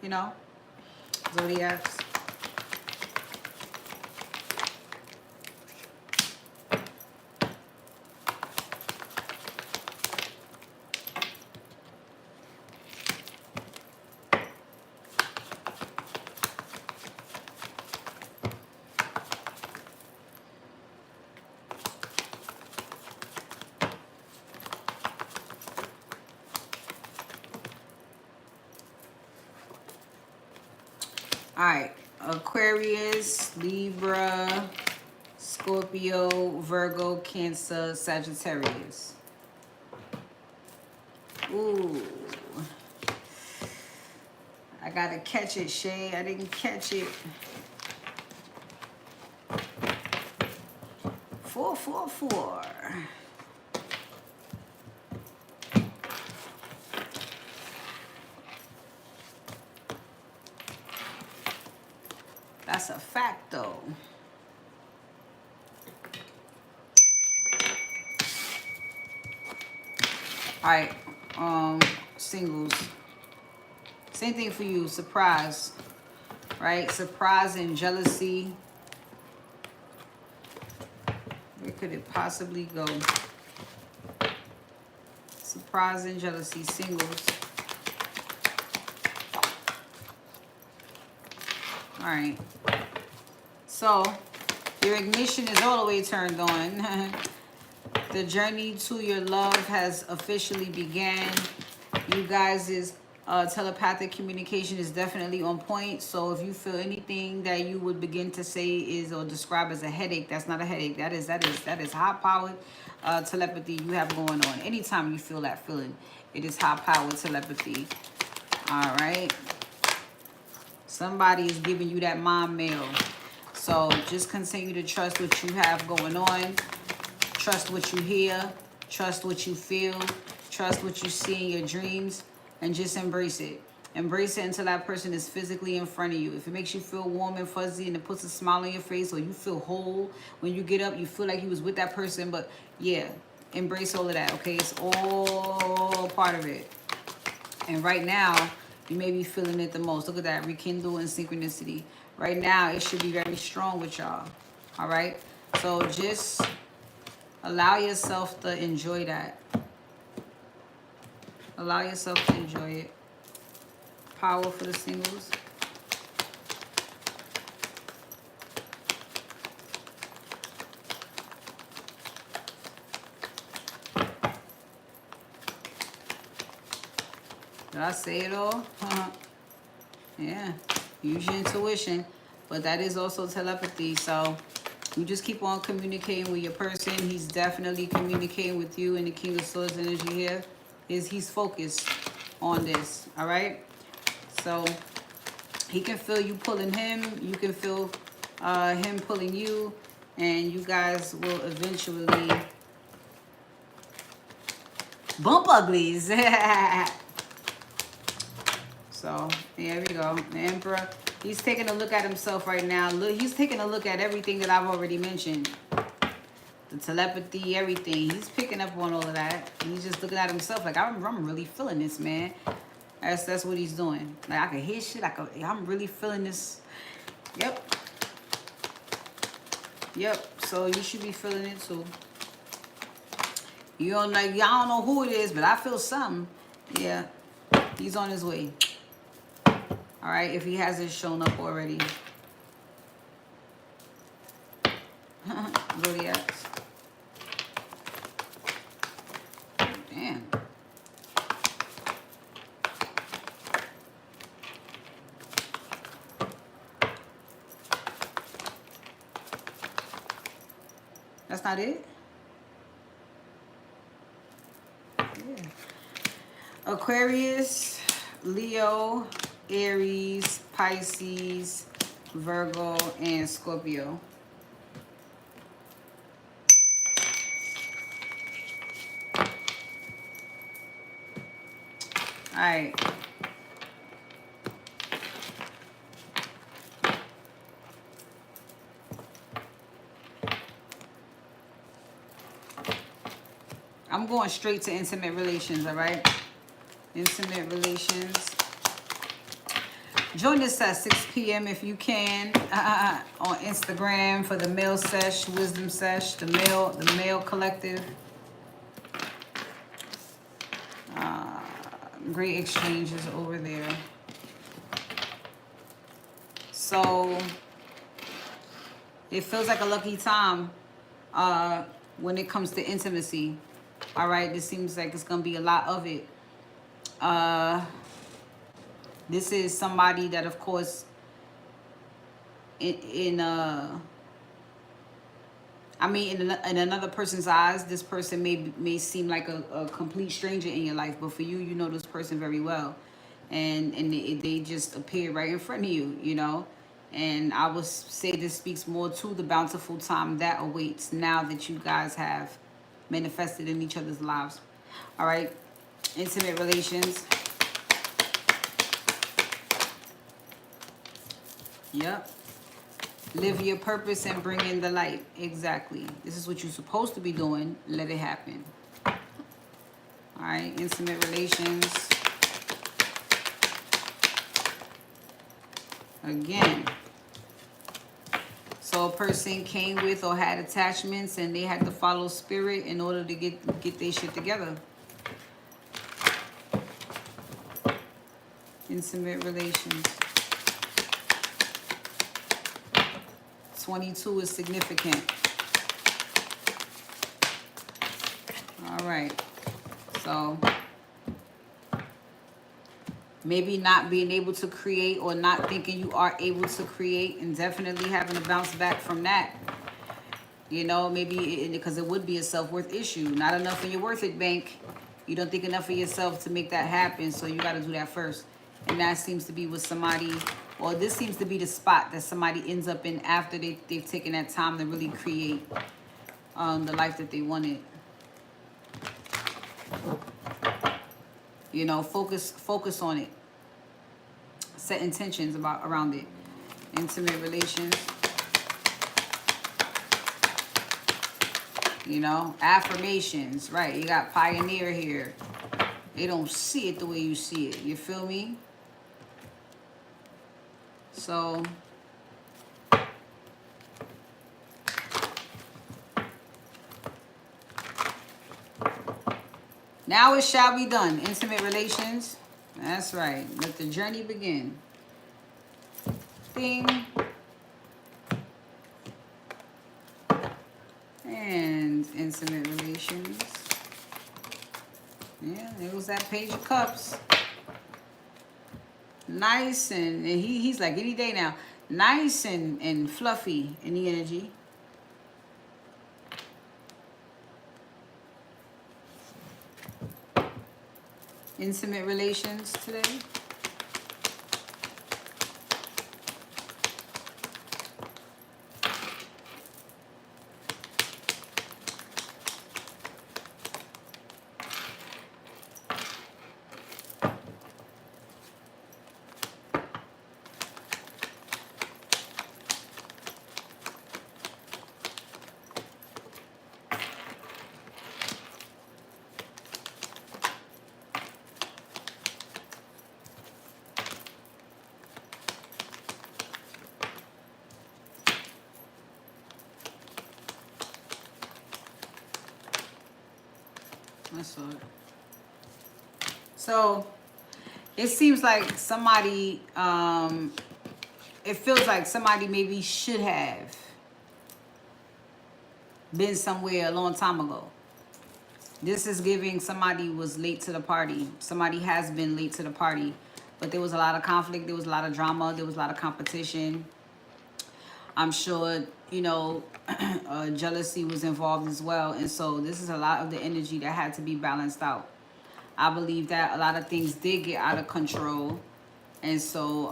Speaker 1: you know, zodiacs. All right, Aquarius, Libra, Scorpio, Virgo, Cancer, Sagittarius. Ooh. I gotta catch it, Shay. I didn't catch it. 444. That's a fact, though. All right, singles. Same thing for you, surprise, right? Surprise and jealousy. Where could it possibly go? Surprise and jealousy, singles. All right. So your ignition is all the way turned on. The journey to your love has officially began. You guys' telepathic communication is definitely on point. So if you feel anything that you would begin to say is or describe as a headache, that's not a headache. That is high-powered telepathy you have going on. Anytime you feel that feeling, it is high-powered telepathy. All right. Somebody is giving you that mind mail. So just continue to trust what you have going on. Trust what you hear. Trust what you feel. Trust what you see in your dreams. And just embrace it. Embrace it until that person is physically in front of you. If it makes you feel warm and fuzzy and it puts a smile on your face, or you feel whole when you get up, you feel like you was with that person. But yeah, embrace all of that, okay? It's all part of it. And right now, you may be feeling it the most. Look at that, rekindle and synchronicity. Right now, it should be very strong with y'all. All right? So just allow yourself to enjoy that. Allow yourself to enjoy it. Power for the singles. Did I say it all? Yeah. Use your intuition. but that is also telepathy. So you just keep on communicating with your person. He's definitely communicating with you in the King of Swords energy here. He's focused on this, all right? So he can feel you pulling him. You can feel him pulling you. And you guys will eventually bump uglies. So, there we go. The Emperor, he's taking a look at himself right now. Look, he's taking a look at everything that I've already mentioned. The telepathy, everything. He's picking up on all of that. He's just looking at himself like, I'm really feeling this, man. That's what he's doing. Like, I can hear shit. I'm really feeling this. Yep. Yep. So you should be feeling it too. You don't like, I don't know who it is, but I feel something. Yeah. He's on his way. All right, if he hasn't shown up already. Zodiacs. Damn. That's not it? Yeah. Aquarius, Leo, Aries, Pisces, Virgo, and Scorpio. All right. I'm going straight to intimate relations, all right? Intimate relations. Join us at 6 p.m. if you can on Instagram for the male sesh, wisdom sesh, the male collective. Great exchanges over there. So it feels like a lucky time when it comes to intimacy. All right, this seems like it's gonna be a lot of it. This is somebody that, of course, in another person's eyes, this person may seem like a complete stranger in your life, but for you, you know this person very well, and they just appear right in front of you, you know. And I would say this speaks more to the bountiful time that awaits now that you guys have manifested in each other's lives. All right, intimate relations. Yep. Live your purpose and bring in the light. Exactly. This is what you're supposed to be doing. Let it happen. All right. Intimate relations. Again. So a person came with or had attachments and they had to follow spirit in order to get their shit together. Intimate relations. 22 is significant. All right. So maybe not being able to create or not thinking you are able to create and definitely having to bounce back from that. You know, maybe because it would be a self-worth issue. Not enough in your worth it bank. You don't think enough of yourself to make that happen. So you got to do that first. And that seems to be with somebody, or this seems to be the spot that somebody ends up in after they've taken that time to really create the life that they wanted. You know, focus on it. Set intentions around it. Intimate relations. You know, affirmations, right? You got pioneer here. They don't see it the way you see it. You feel me? So now it shall be done. Intimate relations. That's right. Let the journey begin. Ding. And intimate relations. Yeah, there was that Page of Cups. Nice, and he's like any day now. nice and fluffy in the energy. Intimate relations today. That's all. So it seems like somebody, it feels like somebody maybe should have been somewhere a long time ago. This is giving somebody was late to the party. Somebody has been late to the party, but there was a lot of conflict. There was a lot of drama. There was a lot of competition. I'm sure, you know, jealousy was involved as well. And so this is a lot of the energy that had to be balanced out. I believe that a lot of things did get out of control. And so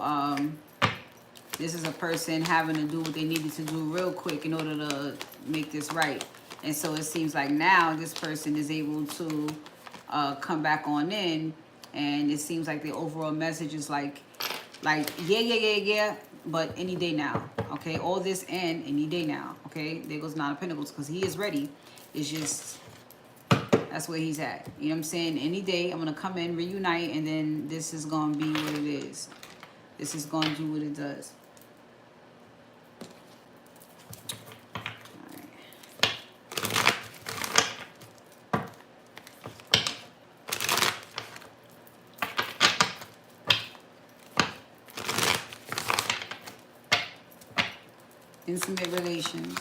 Speaker 1: this is a person having to do what they needed to do real quick in order to make this right. And so it seems like now this person is able to come back on in. And it seems like the overall message is like, yeah, but any day now, okay? All this and any day now, okay? There goes Nine of Pentacles, because he is ready. It's just, that's where he's at. You know what I'm saying? Any day, I'm going to come in, reunite, and then this is going to be what it is. This is going to do what it does. Intimate relations.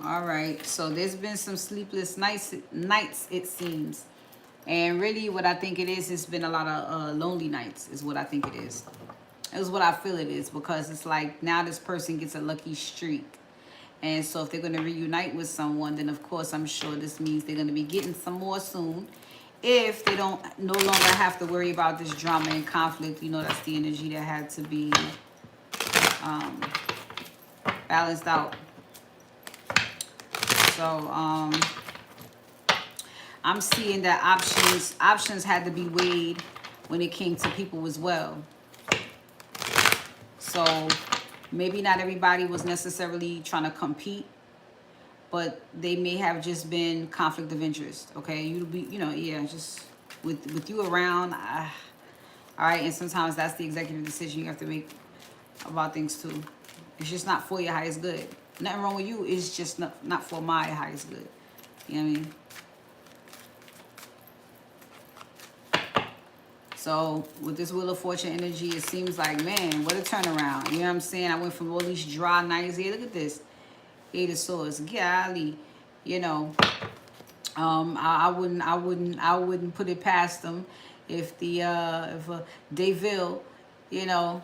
Speaker 1: All right, so there's been some sleepless nights it seems. And really what I think it is, it's been a lot of lonely nights is what I think it is. It's what I feel it is, because it's like now this person gets a lucky streak. And so if they're going to reunite with someone, then of course I'm sure this means they're going to be getting some more soon. If they don't no longer have to worry about this drama and conflict, you know, that's the energy that had to be balanced out. So I'm seeing that options had to be weighed when it came to people as well. So maybe not everybody was necessarily trying to compete, but they may have just been conflict of interest. Okay, you'll be, you know, yeah, just with you around. All right, and sometimes that's the executive decision you have to make about things too. It's just not for your highest good. Nothing wrong with you. It's just not for my highest good. You know what I mean? So with this Wheel of Fortune energy, it seems like, man, what a turnaround. You know what I'm saying? I went from all these dry nights here. Look at this. Eight of Swords. Golly. You know, I wouldn't put it past them if Daville, you know,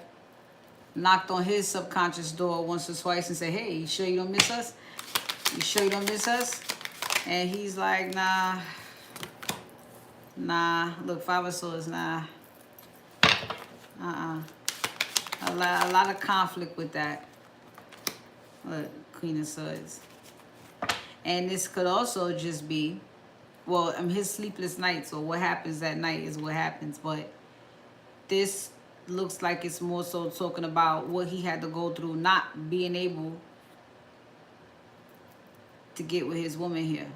Speaker 1: knocked on his subconscious door once or twice and said, hey, you sure you don't miss us? You sure you don't miss us? And he's like, nah. Look, Five of Swords, nah. A lot of conflict with that. Look, Queen of Swords. And this could also just be, well, his sleepless nights, or what happens that night is what happens. But this looks like it's more so talking about what he had to go through, not being able to get with his woman here.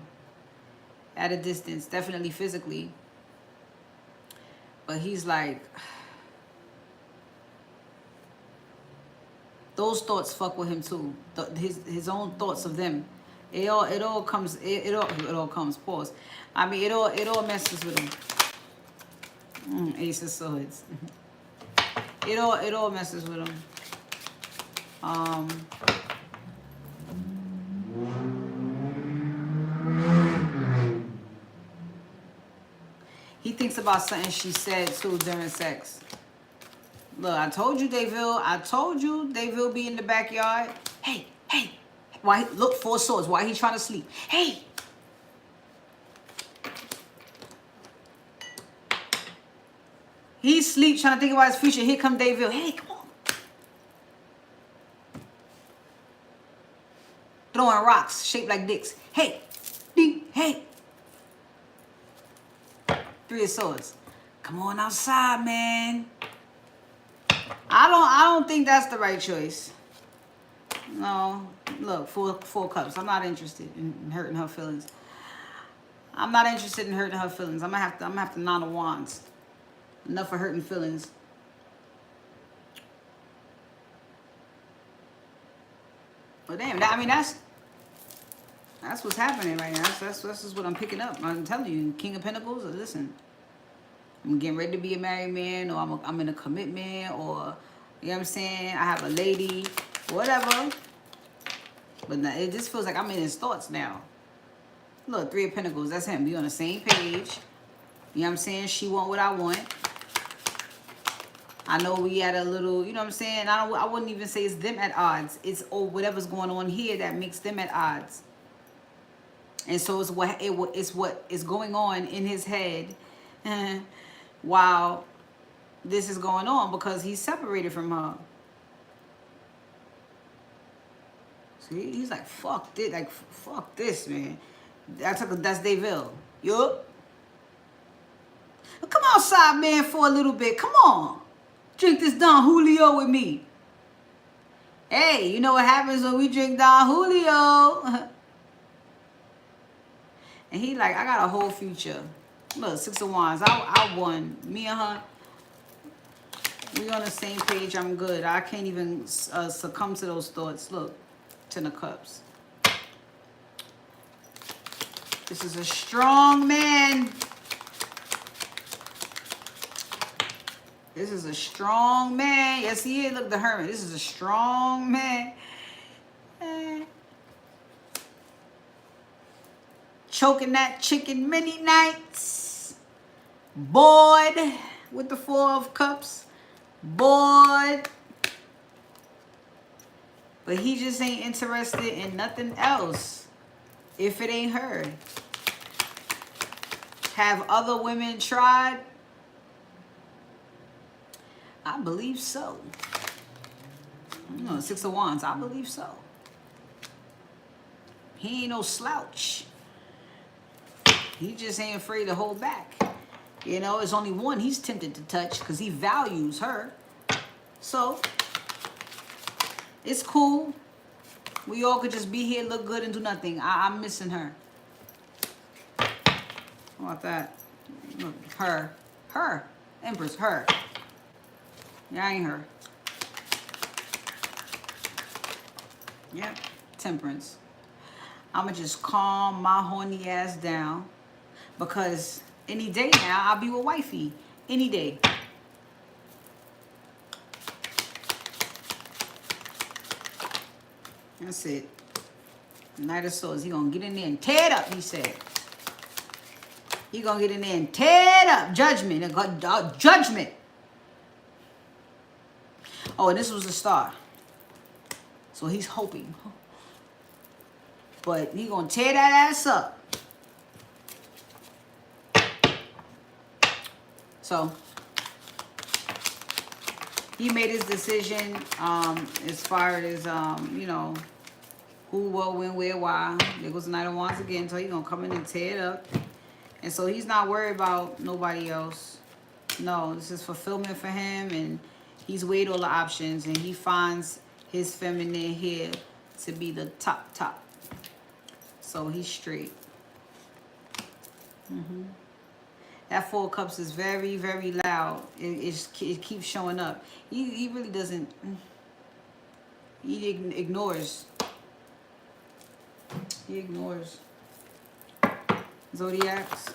Speaker 1: At a distance, definitely physically. But he's like, those thoughts fuck with him too. His own thoughts of them. It all comes, pause. I mean, it all messes with him. Ace of Swords. It all messes with him. He thinks about something she said too during sex. Look, I told you, Dayville. I told you, Dayville be in the backyard. Hey, hey. Why? Look, 4 swords. Why he trying to sleep? Hey. He's asleep trying to think about his future. Here come Dayville. Hey, come on. Throwing rocks shaped like dicks. Hey. Ding. Hey. 3 of swords. Come on outside, man. I don't think that's the right choice. No. Look, 4 cups. I'm not interested in hurting her feelings. I'm not interested in hurting her feelings. I'm gonna have to 9 of wands. Enough of hurting feelings. But damn, I mean that's what's happening right now. That's just what I'm picking up. I'm telling you, King of Pentacles. Listen, I'm getting ready to be a married man, or I'm in a commitment, or you know what I'm saying. I have a lady, whatever. But now, it just feels like I'm in his thoughts now. Look, 3 of Pentacles. That's him. We on the same page. You know what I'm saying? She want what I want. I know we had a little, you know what I'm saying? I wouldn't even say it's them at odds. It's whatever's going on here that makes them at odds. And so it's what is going on in his head while this is going on, because he's separated from her. So he's like, fuck this, like fuck this, man. That's Dayville. Yup. Come outside, man, for a little bit. Come on. Drink this Don Julio with me. Hey, you know what happens when we drink Don Julio? And he like, I got a whole future. Look, 6 of Wands. I won. Me and her, we on the same page. I'm good. I can't even succumb to those thoughts. Look, 10 of Cups. This is a strong man. This is a strong man. Yes, he is. Look, the Hermit. This is a strong man. Choking that chicken many nights. Bored with the 4 of Cups. Bored. But he just ain't interested in nothing else if it ain't her. Have other women tried? I believe so. You know, 6 of Wands. I believe so. He ain't no slouch. He just ain't afraid to hold back. You know, it's only one he's tempted to touch because he values her. So, it's cool. We all could just be here, look good, and do nothing. I'm missing her. How about that? Look, her. Her. Empress, her. Yeah, I ain't her. Yep. Temperance. I'ma just calm my horny ass down, because any day now I'll be with wifey. Any day. That's it. Knight of Swords. He gonna get in there and tear it up, he said. He gonna get in there and tear it up. Judgment. Judgment. Oh, and this was the Star. So he's hoping. But he gonna tear that ass up. So he made his decision as far as you know, who, what, when, where, why. There goes the Knight of Wands again. So he's gonna come in and tear it up. And so he's not worried about nobody else. No, this is fulfillment for him, and he's weighed all the options, and he finds his feminine here to be the top. So he's straight. That 4 of Cups is very, very loud. It keeps showing up. He really doesn't. He ignores. He ignores zodiacs.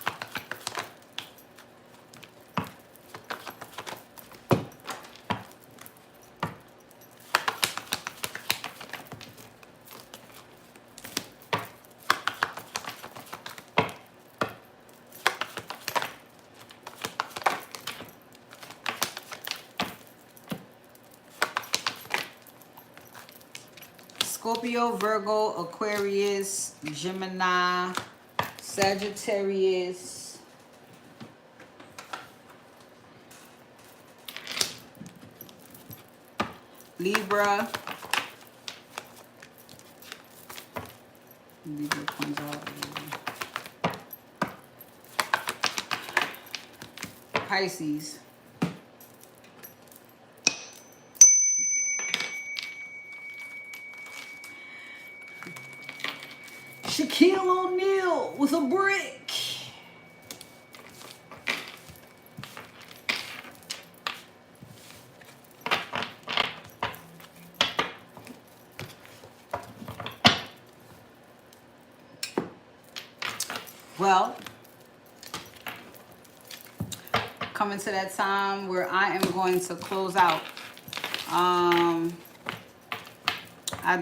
Speaker 1: Scorpio, Virgo, Aquarius, Gemini, Sagittarius, Libra. Libra comes out. Pisces. Shaquille O'Neal with a brick. Well, coming to that time where I am going to close out. I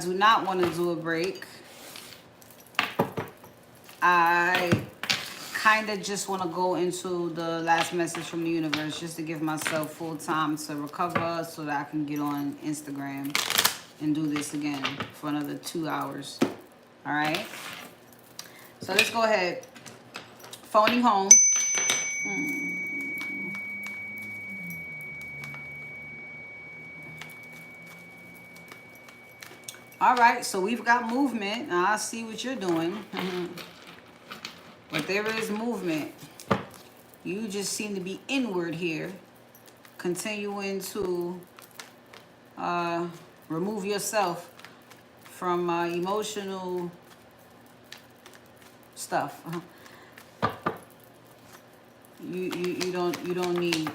Speaker 1: do not want to do a break. I kind of just want to go into the last message from the universe just to give myself full time to recover so that I can get on Instagram and do this again for another 2 hours. All right. So let's go ahead. Phoning home. All right, so we've got movement. Now, I see what you're doing. But there is movement. You just seem to be inward here. Continuing to remove yourself from emotional stuff. You don't need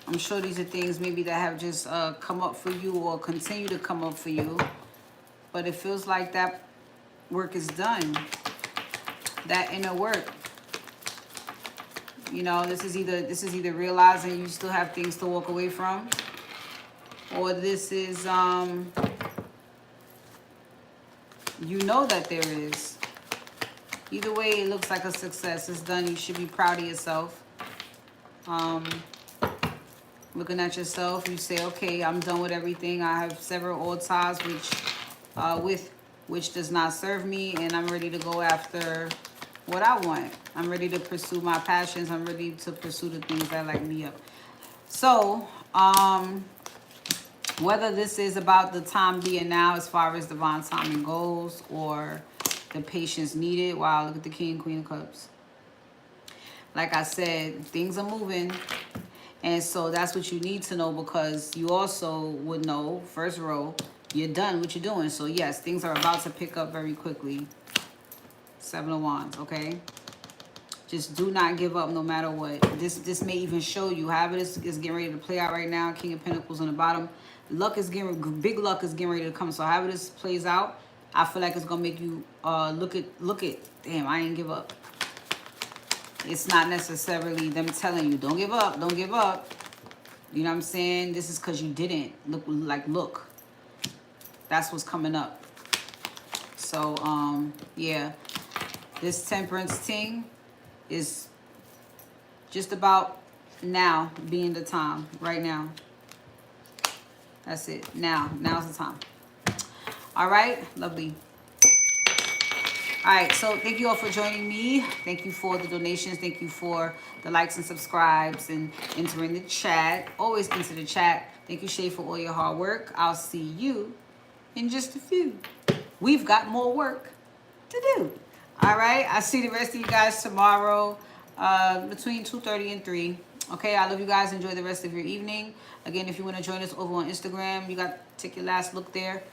Speaker 1: I'm sure these are things maybe that have just come up for you or continue to come up for you, but it feels like that work is done. That inner work, you know, this is either realizing you still have things to walk away from, or this is you know that there is. Either way, it looks like a success. It's done. You should be proud of yourself. Looking at yourself, you say, okay, I'm done with everything. I have severed all ties which does not serve me, and I'm ready to go after what I want. I'm ready to pursue my passions. I'm ready to pursue the things that light me up. So, whether this is about the time being now as far as divine timing goes, or the patience needed. Wow, look at the King and Queen of Cups. Like I said, things are moving. And so that's what you need to know, because you also would know, first row, you're done what you're doing. So yes, things are about to pick up very quickly. 7 of Wands, okay? Just do not give up no matter what. This may even show you, however this is getting ready to play out right now. King of Pentacles on the bottom. Luck is big luck is getting ready to come. So however this plays out, I feel like it's gonna make you look at, damn, I ain't give up. It's not necessarily them telling you, don't give up, don't give up. You know what I'm saying? This is because you didn't. Look. That's what's coming up. So, yeah. This Temperance thing is just about now being the time. Right now. That's it. Now's the time. All right? Lovely. All right, so thank you all for joining me. Thank you for the donations. Thank you for the likes and subscribes and entering the chat. Always enter the chat. Thank you, Shay, for all your hard work. I'll see you in just a few. We've got more work to do. All right, I'll see the rest of you guys tomorrow between 2:30 and 3. Okay, I love you guys. Enjoy the rest of your evening. Again, if you want to join us over on Instagram, you got to take your last look there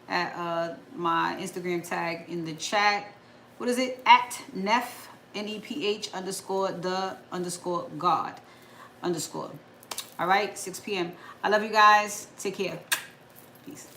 Speaker 1: at my Instagram tag in the chat. What is it? At NEPH, NEPH _the_God _. All right, 6 p.m. I love you guys. Take care. Peace.